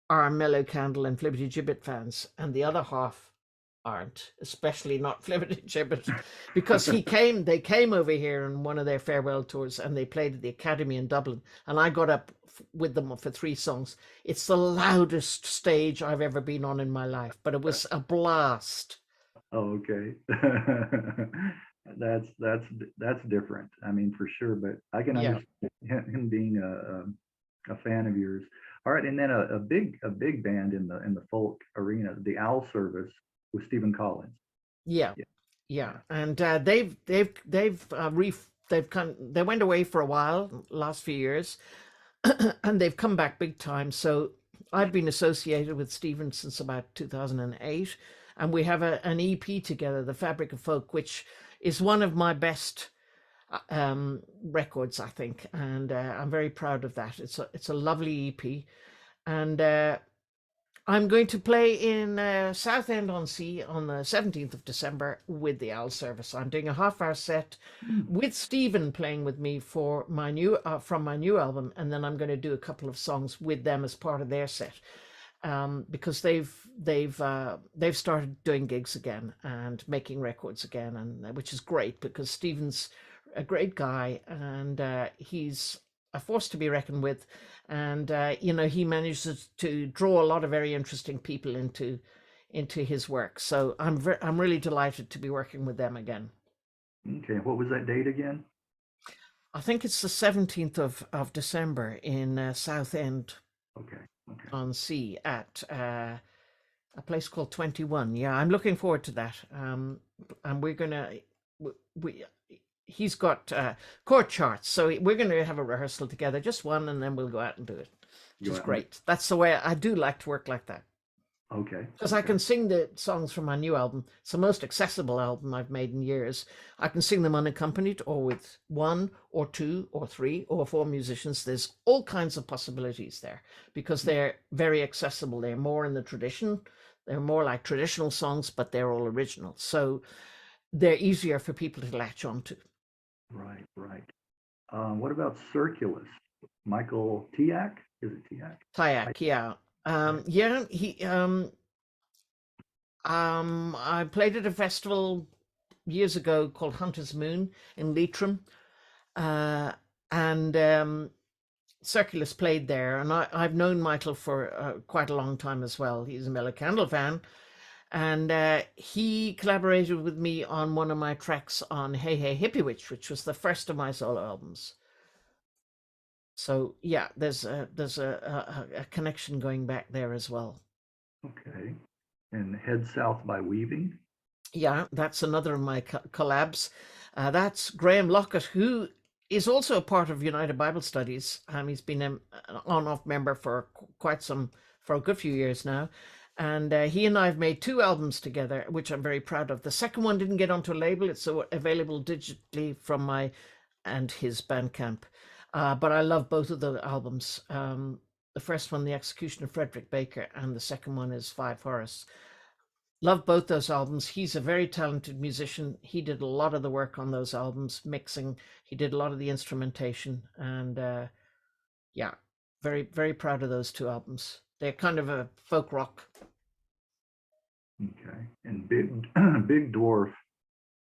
B: are Mellow Candle and Flippity Gibbet fans, and the other half aren't, especially not Flippity Gibbet, because they came over here on one of their farewell tours, and they played at the Academy in Dublin, and I got up with them for 3 songs. It's the loudest stage I've ever been on in my life, but it was a blast.
A: Oh, okay. that's that's different. I mean, for sure. But I can
B: Yeah,
A: understand him being a fan of yours. All right, and then a big band in the folk arena, the Owl Service with Stephen Collins.
B: yeah,
A: Yeah,
B: yeah.
A: yeah.
B: And they went away for a while last few years, and they've come back big time. So I've been associated with Stephen since about 2008, and we have an EP together, The Fabric of Folk, which is one of my best records, I think, and I'm very proud of that. It's a lovely EP, and I'm going to play in Southend-on-Sea on the 17th of December with the Owl Service. I'm doing a half-hour set
A: Hmm.
B: with Stephen playing with me for my new from my new album, and then I'm going to do a couple of songs with them as part of their set, because they've started doing gigs again and making records again, and which is great because Stephen's a great guy, and he's a force to be reckoned with, and he manages to draw a lot of very interesting people into his work. So I'm really delighted to be working with them again.
A: Okay. What was that date again?
B: I think it's the 17th of December in Southend
A: Okay. Okay.
B: on Sea at a place called 21. Yeah, I'm looking forward to that. And we're gonna we he's got chord charts, so we're gonna have a rehearsal together, just one, and then we'll go out and do it, which
A: Go
B: is
A: out and
B: great. That's the way I do like to work like that.
A: okay.
B: Because I
A: Okay.
B: can sing the songs from my new album. It's the most accessible album I've made in years. I can sing them unaccompanied or with 1 or 2 or 3 or 4 musicians. There's all kinds of possibilities there because they're very accessible. They're more in the tradition. They're more like traditional songs, but they're all original. So they're easier for people to latch onto.
A: Right. Right. What about Circulus? Michael Tiak? Is it Tiak? I,
B: Kayak, yeah.
A: right.
B: Yeah, I played at a festival years ago called Hunter's Moon in Leitrim, uh, and Circulus played there, and I've known Michael for quite a long time as well. He's a Mellow Candle fan, and he collaborated with me on one of my tracks on Hey Hey Hippie Witch, which was the first of my solo albums. So yeah, there's a connection going back there as well.
A: Okay. and Head South by Weaving.
B: Yeah, that's another of my collabs. That's Graham Lockett, who is also a part of United Bible Studies. He's been an on-off member for for a good few years now. And he and I have made two albums together, which I'm very proud of. The second one didn't get onto a label. It's available digitally from my and his Bandcamp. But I love both of the albums. The first one, The Execution of Frederick Baker, and the second one is Five Forests. Love both those albums. He's a very talented musician. He did a lot of the work on those albums, mixing. He did a lot of the instrumentation, and yeah, very very proud of those two albums. They're kind of a folk rock.
A: Okay. And Big Dwarf.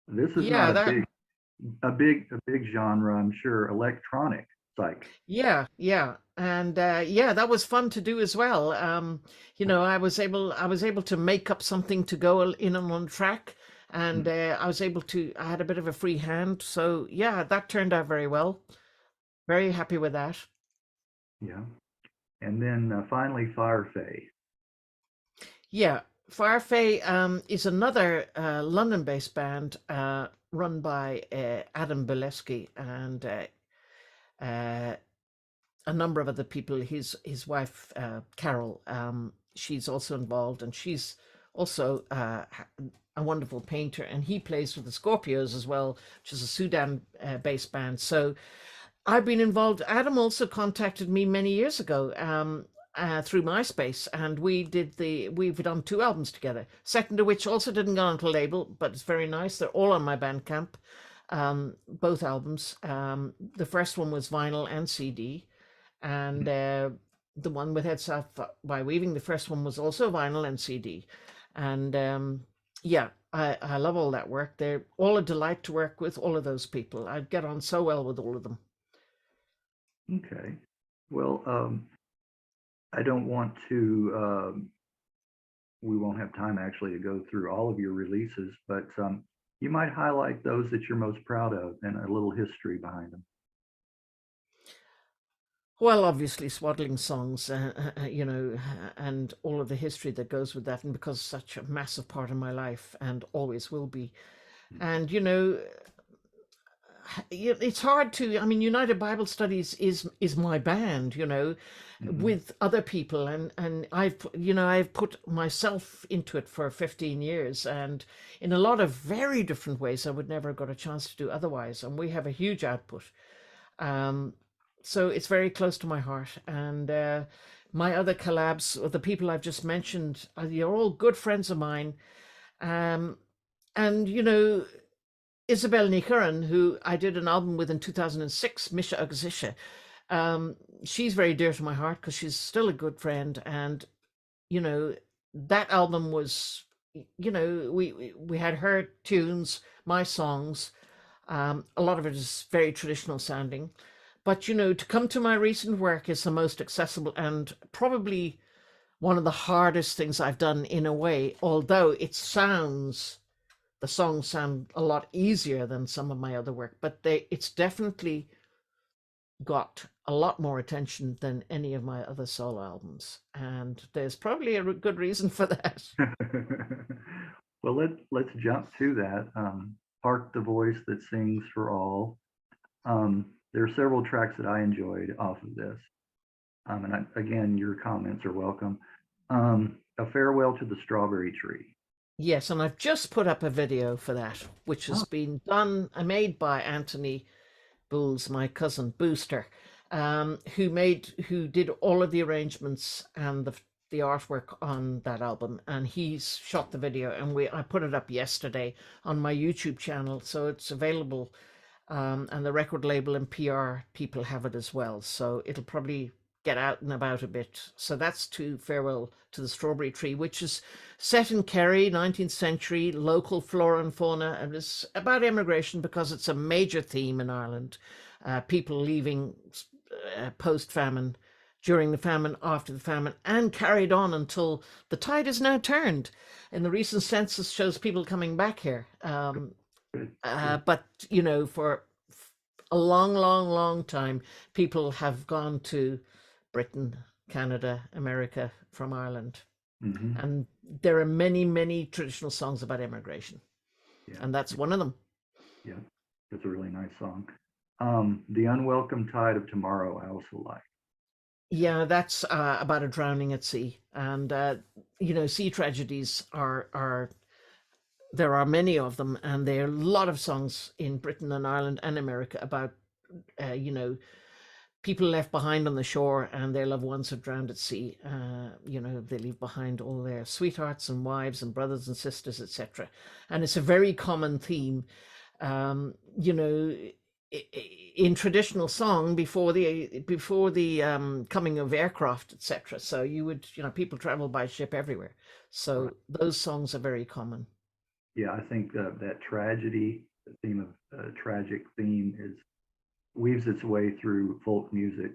A: This is not
B: Yeah,
A: a big genre, I'm sure. Electronic psych.
B: yeah, and yeah, that was fun to do as well. I was able to make up something to go in on one track, and I had a bit of a free hand, so yeah, that turned out very well. Very happy with that.
A: Yeah. And then finally, Firefay.
B: Yeah, Firefay is another London-based band run by Adam Bileski and uh, a number of other people. His wife Carol, she's also involved, and she's also a wonderful painter. And he plays with the Scorpios as well, which is a Sudan-based band. So I've been involved. Adam also contacted me many years ago through MySpace, and we've done two albums together. Second of which also didn't go onto a label, but it's very nice. They're all on my Bandcamp, both albums. The first one was vinyl and CD, and the one with Head South by Weaving, the first one was also vinyl and CD, and yeah. I love all that work. They're all a delight to work with, all of those people. I get on so well with all of them.
A: Okay. Well, I don't want to, we won't have time actually to go through all of your releases, but you might highlight those that you're most proud of and a little history behind them.
B: Well, obviously, Swaddling Songs, and all of the history that goes with that, and because it's such a massive part of my life and always will be. And, it's hard to, I mean, United Bible Studies is my band, with other people, and I've put myself into it for 15 years, and in a lot of very different ways I would never have got a chance to do otherwise, and we have a huge output. So it's very close to my heart, and my other collabs, or the people I've just mentioned, you're all good friends of mine. And Isabel Nikaran, who I did an album with in 2006, Misha Agzisha, she's very dear to my heart because she's still a good friend. And, that album was, we had her tunes, my songs. A lot of it is very traditional sounding. But, to come to my recent work is the most accessible and probably one of the hardest things I've done in a way, although the songs sound a lot easier than some of my other work, but it's definitely got a lot more attention than any of my other solo albums, and there's probably a good reason for that.
A: Well, let's jump to that. Hark the Voice That Sings for All. There are several tracks that I enjoyed off of this, and again, your comments are welcome. A Farewell to the Strawberry Tree.
B: Yes, and I've just put up a video for that, which has been made by Anthony Bools, my cousin Booster, who did all of the arrangements and the artwork on that album, and he's shot the video, and I put it up yesterday on my YouTube channel, so it's available, and the record label and PR people have it as well, so it'll probably get out and about a bit. So that's to Farewell to the Strawberry Tree, which is set in Kerry, 19th century, local flora and fauna, and it's about immigration because it's a major theme in Ireland. People leaving post-famine, during the famine, after the famine, and carried on until the tide is now turned. And the recent census shows people coming back here. But, for a long, long, long time, people have gone to Britain, Canada, America from Ireland.
A: Hmm.
B: And there are many, many traditional songs about immigration,
A: Yeah.
B: and that's one of them.
A: Yeah. It's a really nice song. The Unwelcome Tide of Tomorrow, I also like.
B: Yeah, that's about a drowning at sea, and sea tragedies are there are many of them, and there are a lot of songs in Britain and Ireland and America about people left behind on the shore and their loved ones have drowned at sea. They leave behind all their sweethearts and wives and brothers and sisters, etc. And it's a very common theme, um, you know, in traditional song before the coming of aircraft, etc. So people travel by ship everywhere.
A: Right.
B: So those songs are very common.
A: Yeah, I think that tragedy, the theme of tragic theme, is weaves its way through folk music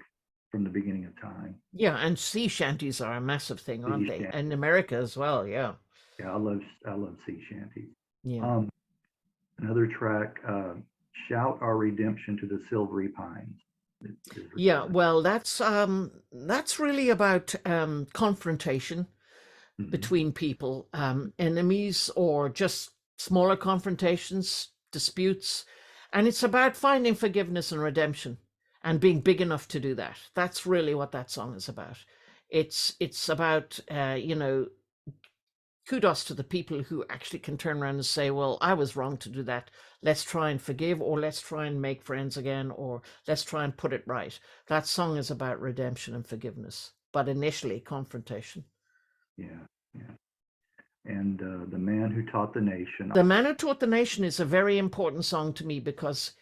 A: from the beginning of time.
B: Yeah, and sea shanties are a massive thing, aren't
A: Sea
B: they?
A: shanty.
B: In America as well. Yeah,
A: Yeah, I love sea shanties.
B: yeah.
A: Um, Another track, "Shout Our Redemption to the Silvery Pines," is
B: Yeah,
A: recorded.
B: well, that's really about confrontation
A: Hmm.
B: between people, enemies, or just smaller confrontations, disputes, and it's about finding forgiveness and redemption, and being big enough to do that. That's really what that song is about. It's about kudos to the people who actually can turn around and say, well, I was wrong to do that. Let's try and forgive, or let's try and make friends again, or let's try and put it right. That song is about redemption and forgiveness, but initially confrontation.
A: Yeah, yeah. And "The Man Who Taught the Nation."
B: The Man Who Taught the Nation is a very important song to me because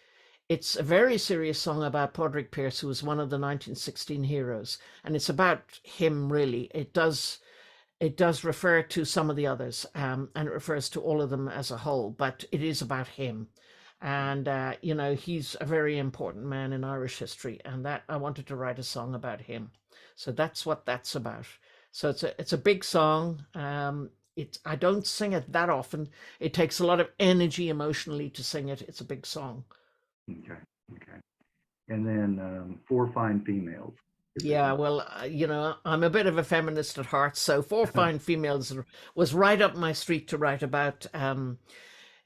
B: it's a very serious song about Padraig Pearse, who was one of the 1916 heroes. And it's about him, really. It does refer to some of the others, and it refers to all of them as a whole, but it is about him. And, he's a very important man in Irish history, and that I wanted to write a song about him. So that's what that's about. So it's a big song. I don't sing it that often. It takes a lot of energy emotionally to sing it. It's a big song.
A: Okay, okay. And then "Four Fine Females" is
B: Yeah, well, I'm a bit of a feminist at heart, so Four Fine Females was right up my street to write about.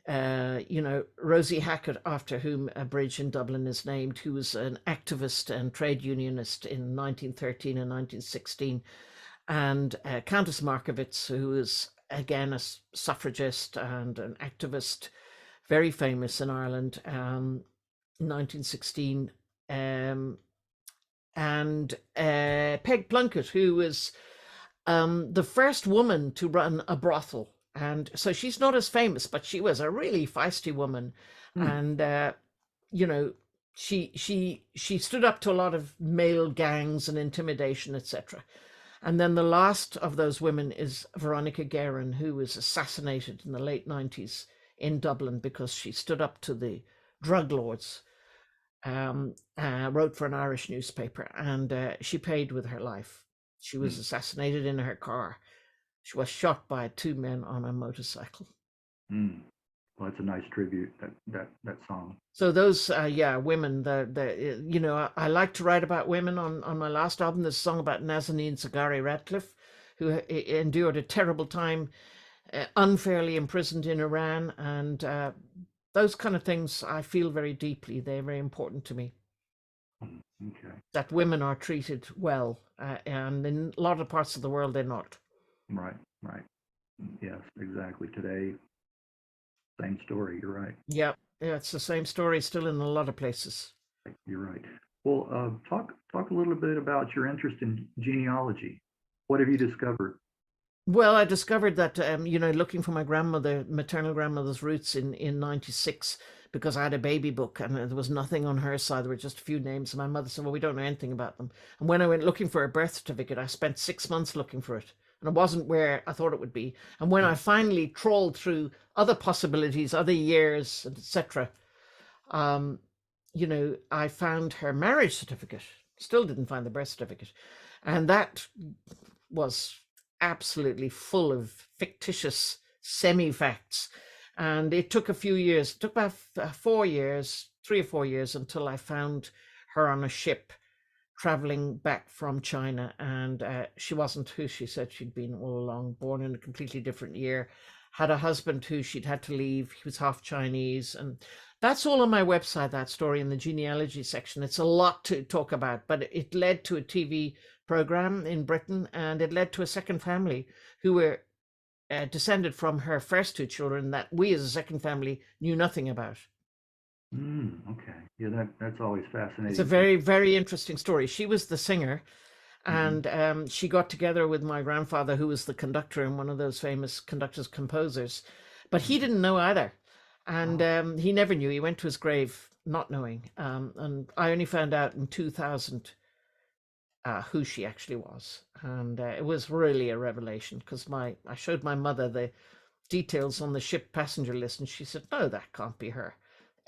B: Rosie Hackett, after whom a bridge in Dublin is named, who was an activist and trade unionist in 1913 and 1916, and Countess Markievicz, who was again a suffragist and an activist, very famous in Ireland, 1916. Um, and Peg Plunkett, who was the first woman to run a brothel. And so she's not as famous, but she was a really feisty woman.
A: hmm,
B: And, you know, she stood up to a lot of male gangs and intimidation, etc. And then the last of those women is Veronica Guerin, who was assassinated in the late 90s in Dublin because she stood up to the drug lords, wrote for an Irish newspaper, and she paid with her life. She was
A: hmm,
B: assassinated in her car. She was shot by two men on a motorcycle.
A: hmm. Well, that's a nice tribute. That song.
B: So those, women. I like to write about women. On my last album, there's a song about Nazanin Zaghari Ratcliffe, who endured a terrible time, unfairly imprisoned in Iran, and those kind of things I feel very deeply. They're very important to me.
A: Hmm, okay.
B: That women are treated well, and in a lot of parts of the world they're not.
A: Right. Right. Yes. Exactly. Today, same story. You're right.
B: Yeah, yeah, it's the same story still in a lot of places.
A: You're right. Well, talk a little bit about your interest in genealogy. What have you discovered?
B: Well, I discovered that, looking for my maternal grandmother's roots in '96, because I had a baby book and there was nothing on her side. There were just a few names. And my mother said, well, we don't know anything about them. And when I went looking for a birth certificate, I spent 6 months looking for it. And it wasn't where I thought it would be. And when I finally trawled through other possibilities, other years, etc., um, I found her marriage certificate. Still didn't find the birth certificate. And that was absolutely full of fictitious semi-facts. And it took a few years. It took about 4 years, 3 or 4 years, until I found her on a ship traveling back from China, and she wasn't who she said she'd been all along, born in a completely different year, had a husband who she'd had to leave. He was half Chinese. And that's all on my website, that story in the genealogy section. It's a lot to talk about, but it led to a TV program in Britain, and it led to a second family who were descended from her first two children that we as a second family knew nothing about.
A: Okay. Yeah, that's always
B: It's a
A: fascinating.
B: very, very interesting story. She was the singer,
A: Hmm.
B: and she got together with my grandfather, who was the conductor and one of those famous conductors composers, but he didn't know either, and
A: Oh,
B: he never knew. He went to his grave not knowing, and I only found out in 2000 who she actually was, and it was really a revelation because I showed my mother the details on the ship passenger list, and she said, "No, that can't be her."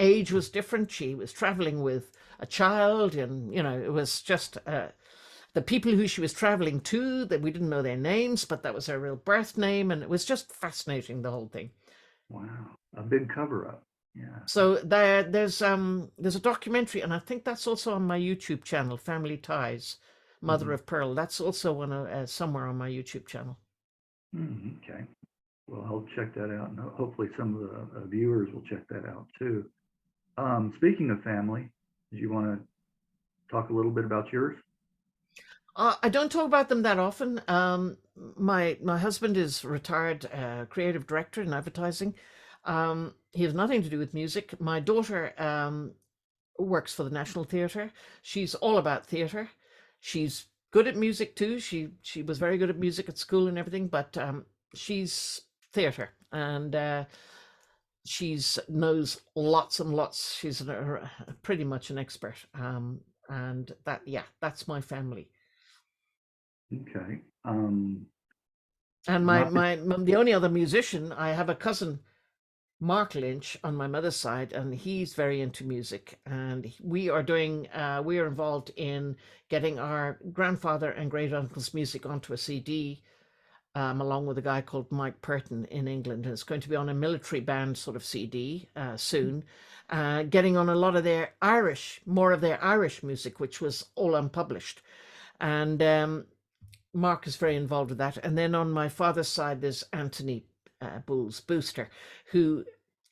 B: Age was different. She was traveling with a child, and it was just the people who she was traveling to, that we didn't know their names, but that was her real birth name, and it was just fascinating, the whole thing.
A: wow. A big cover up. Yeah.
B: So there's a documentary, and I think that's also on my YouTube channel, Family Ties, Mother
A: Hmm.
B: of Pearl. That's also somewhere on my YouTube channel.
A: Okay. Well, I'll check that out, and hopefully some of the viewers will check that out too. Speaking of family, do you want to talk a little bit about yours?
B: I don't talk about them that often. My husband is retired creative director in advertising. He has nothing to do with music. My daughter works for the National Theatre. She's all about theatre. She's good at music too. She was very good at music at school and everything, but she's theatre, and she's knows lots and lots. She's pretty much an expert. And that, yeah, that's my family.
A: Okay.
B: And
A: Not that,
B: the only other musician, I have a cousin, Mark Lynch, on my mother's side, and he's very into music. And we are involved in getting our grandfather and great uncle's music onto a CD, along with a guy called Mike Purton in England. And it's going to be on a military band sort of CD soon. Getting on a lot of more of their Irish music, which was all unpublished. And Mark is very involved with that. And then on my father's side, there's Anthony Bools, Booster, who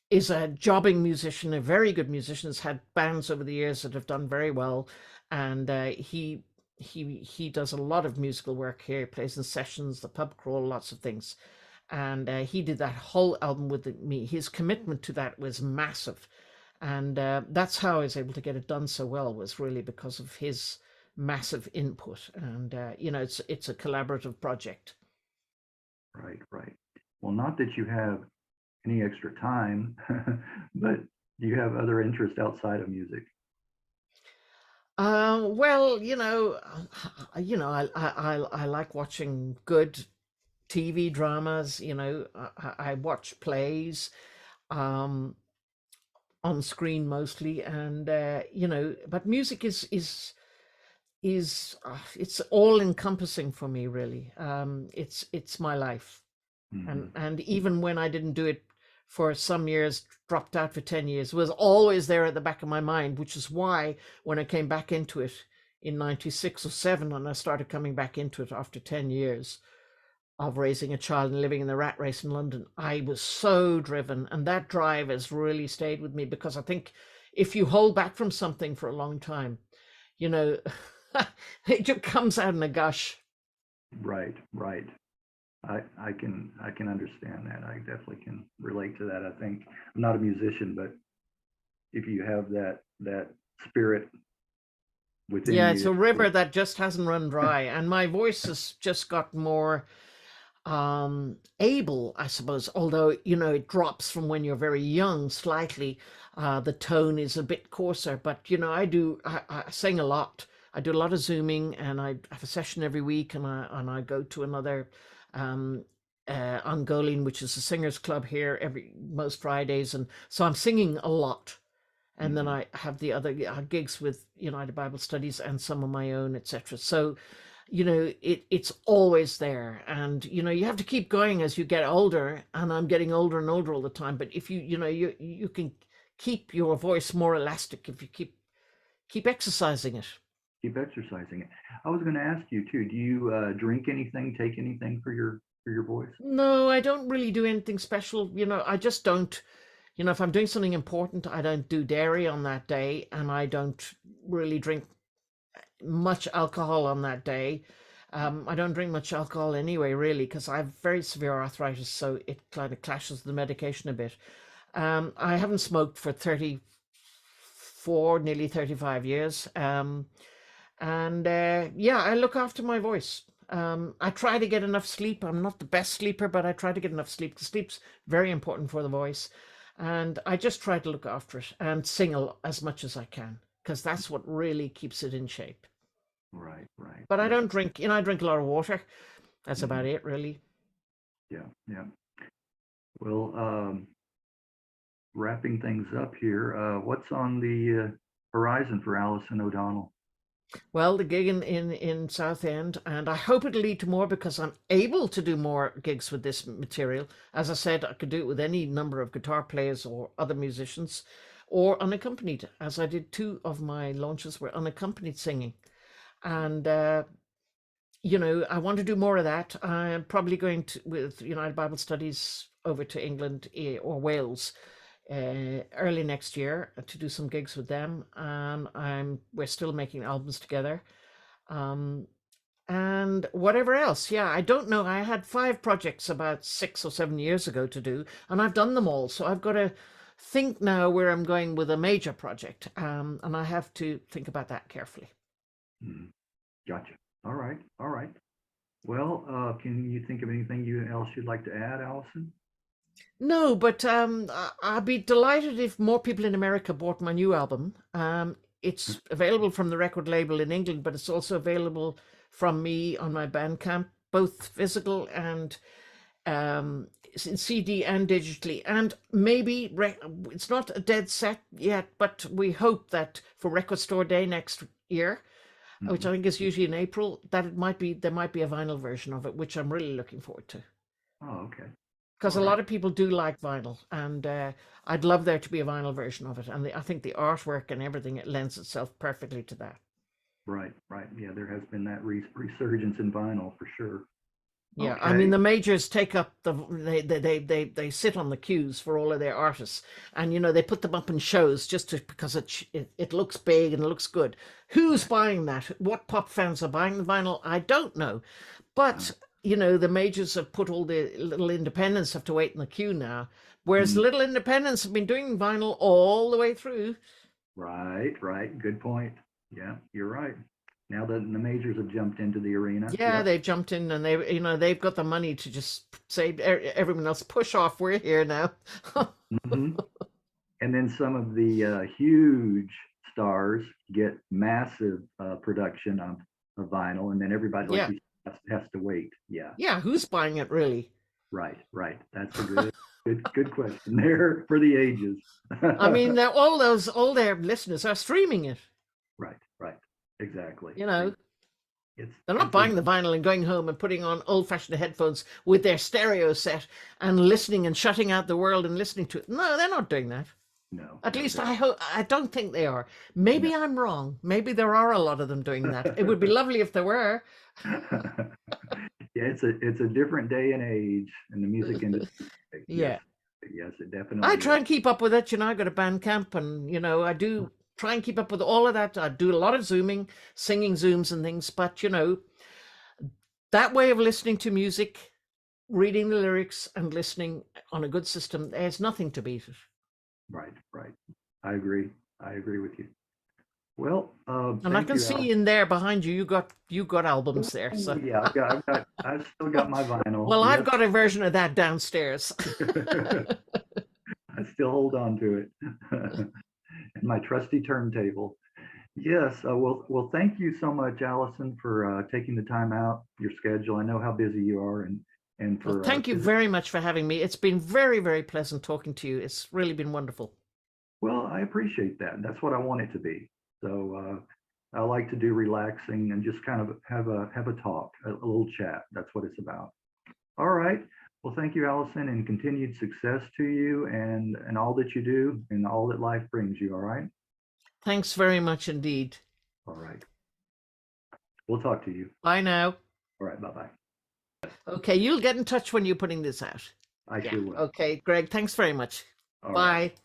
B: is a jobbing musician, a very good musician, has had bands over the years that have done very well. And he does a lot of musical work here. He plays in sessions, the pub crawl, lots of things. And he did that whole album with me. His commitment to that was massive. And that's how I was able to get it done so well, was really because of his massive input. And it's a collaborative project.
A: right, right. Well, not that you have any extra time, but do you have other interests outside of music?
B: Well, I like watching good TV dramas. I watch plays um, on screen mostly, and but music is it's all encompassing for me, really. It's my life. and
A: Hmm.
B: and even when I didn't do it for some years, dropped out for 10 years, it was always there at the back of my mind, which is why when I came back into it in 96 or 7, and I started coming back into it after 10 years of raising a child and living in the rat race in London, I was so driven, and that drive has really stayed with me, because I think if you hold back from something for a long time, you know it just comes out in a gush.
A: Right, right. I can understand that. I definitely can relate to that. I think I'm not a musician, but if you have that spirit within
B: Yeah, it's
A: you,
B: a river that just hasn't run dry, and my voice has just got more able, I suppose, although it drops from when you're very young slightly. The tone is a bit coarser, but I sing a lot. I do a lot of zooming, and I have a session every week, and I go to another um Angolan, which is a singers club here, every most Fridays, and so I'm singing a lot. And then
A: mhm,
B: I have the other gigs with United Bible Studies and some of my own, etc. So it's always there, and you have to keep going as you get older, and I'm getting older and older all the time. But if you can keep your voice more elastic if you keep exercising it.
A: Keep exercising it. I was going to ask you too. Do you drink anything, take anything for your voice?
B: No, I don't really do anything special. I just don't. If I'm doing something important, I don't do dairy on that day, and I don't really drink much alcohol on that day. I don't drink much alcohol anyway, really, because I have very severe arthritis, so it kind of clashes with the medication a bit. I haven't smoked for 34, nearly 35 years. And yeah, I look after my voice. I try to get enough sleep. I'm not the best sleeper, but I try to get enough sleep because sleep's very important for the voice. And I just try to look after it and sing as much as I can because that's what really keeps it in shape.
A: Right, right.
B: But I
A: Yeah.
B: don't drink, I drink a lot of water. That's about
A: Mhm.
B: it, really.
A: Yeah, yeah. Well, wrapping things up here, what's on the horizon for Alison O'Donnell?
B: Well, the gig in Southend, and I hope it'll lead to more because I'm able to do more gigs with this material. As I said, I could do it with any number of guitar players or other musicians, or unaccompanied, as I did two of my launches were unaccompanied singing. And I want to do more of that. I'm probably going to with United Bible Studies over to England or Wales early next year to do some gigs with them. And we're still making albums together. Um, and whatever else. Yeah, I don't know. I had 5 projects about 6 or 7 years ago to do, and I've done them all. So I've got to think now where I'm going with a major project, and I have to think about that carefully.
A: Mhm. Gotcha. All right, all right. Well, can you think of anything else you'd like to add, Allison?
B: No, but I'd be delighted if more people in America bought my new album. It's available from the record label in England, but it's also available from me on my Bandcamp, both physical and in CD and digitally. And maybe it's not a dead set yet, but we hope that for Record Store Day next year, which
A: Mhm.
B: I think is usually in April, that there might be a vinyl version of it, which I'm really looking forward to.
A: Oh, okay.
B: Because
A: All
B: a
A: right.
B: lot of people do like vinyl, and I'd love there to be a vinyl version of it. And I think the artwork and everything it lends itself perfectly to that.
A: Right, right. Yeah, there has been that resurgence in vinyl for sure.
B: Yeah, I mean
A: Okay.
B: the majors take up they sit on the queues for all of their artists, and they put them up in shows because it looks big and it looks good. Who's
A: Right.
B: buying that? What pop fans are buying the vinyl? I don't know,
A: Uh,
B: but the majors have put all the little independents have to wait in the queue now, whereas the
A: mm,
B: little independents have been doing vinyl all the way through.
A: right, right. Good point. Yeah, you're right. Now that the majors have jumped into the arena.
B: Yeah,
A: Yep.
B: they've jumped in and they've got the money to just say everyone else push off. We're here now.
A: Hmm. And then some of the huge stars get massive production of vinyl, and then everybody, like
B: Yeah.
A: you said, has to wait. Yeah,
B: Yeah, who's buying it really?
A: right, right. That's a good question there for the ages.
B: I mean, all their listeners are streaming it.
A: Right, right. Exactly.
B: You know,
A: It's
B: they're not
A: it's a
B: buying the vinyl and going home and putting on old-fashioned headphones with their stereo set and listening and shutting out the world and listening to it. No, they're not doing that.
A: no,
B: At
A: no,
B: least I hope. I don't think they are. Maybe I'm wrong. Maybe there are a lot of them doing that. It would be
A: no.
B: lovely if there were.
A: Yeah, it's a different day and age in the music industry. Yes,
B: Yeah.
A: yes, it
B: I
A: definitely
B: try
A: is.
B: and keep up with it. I got a band camp and, I do try and keep up with all of that. I do a lot of Zooming, singing Zooms and things. But, that way of listening to music, reading the lyrics and listening on a good system, there's nothing to beat it.
A: Right, right. I agree. I agree with you. Well,
B: And I
A: thank
B: can
A: you, Al.
B: see in there behind you, you got albums there.
A: Oh,
B: So,
A: yeah, I've still got my vinyl.
B: well, I've
A: Yes.
B: got a version of that downstairs.
A: I still hold on to it. And my trusty turntable. Yes. Well, thank you so much, Allison, for taking the time out your schedule. I know how busy you are, and
B: Well,
A: for
B: thank you very much for having me. It's been very, very pleasant talking to you. It's really been wonderful.
A: well, I appreciate that. That's what I want it to be. So I like to do relaxing and just kind of have a talk, a little chat. That's what it's about. All right. Well, thank you, Allison, and continued success to you and all that you do and all that life brings you. All right.
B: Thanks very much indeed.
A: All right. We'll talk to you.
B: Bye now.
A: All right. Bye-bye.
B: Okay, you'll get in touch when you're putting this out.
A: I
B: Yeah.
A: sure will.
B: Okay, Greg, thanks very much.
A: All right.
B: Bye.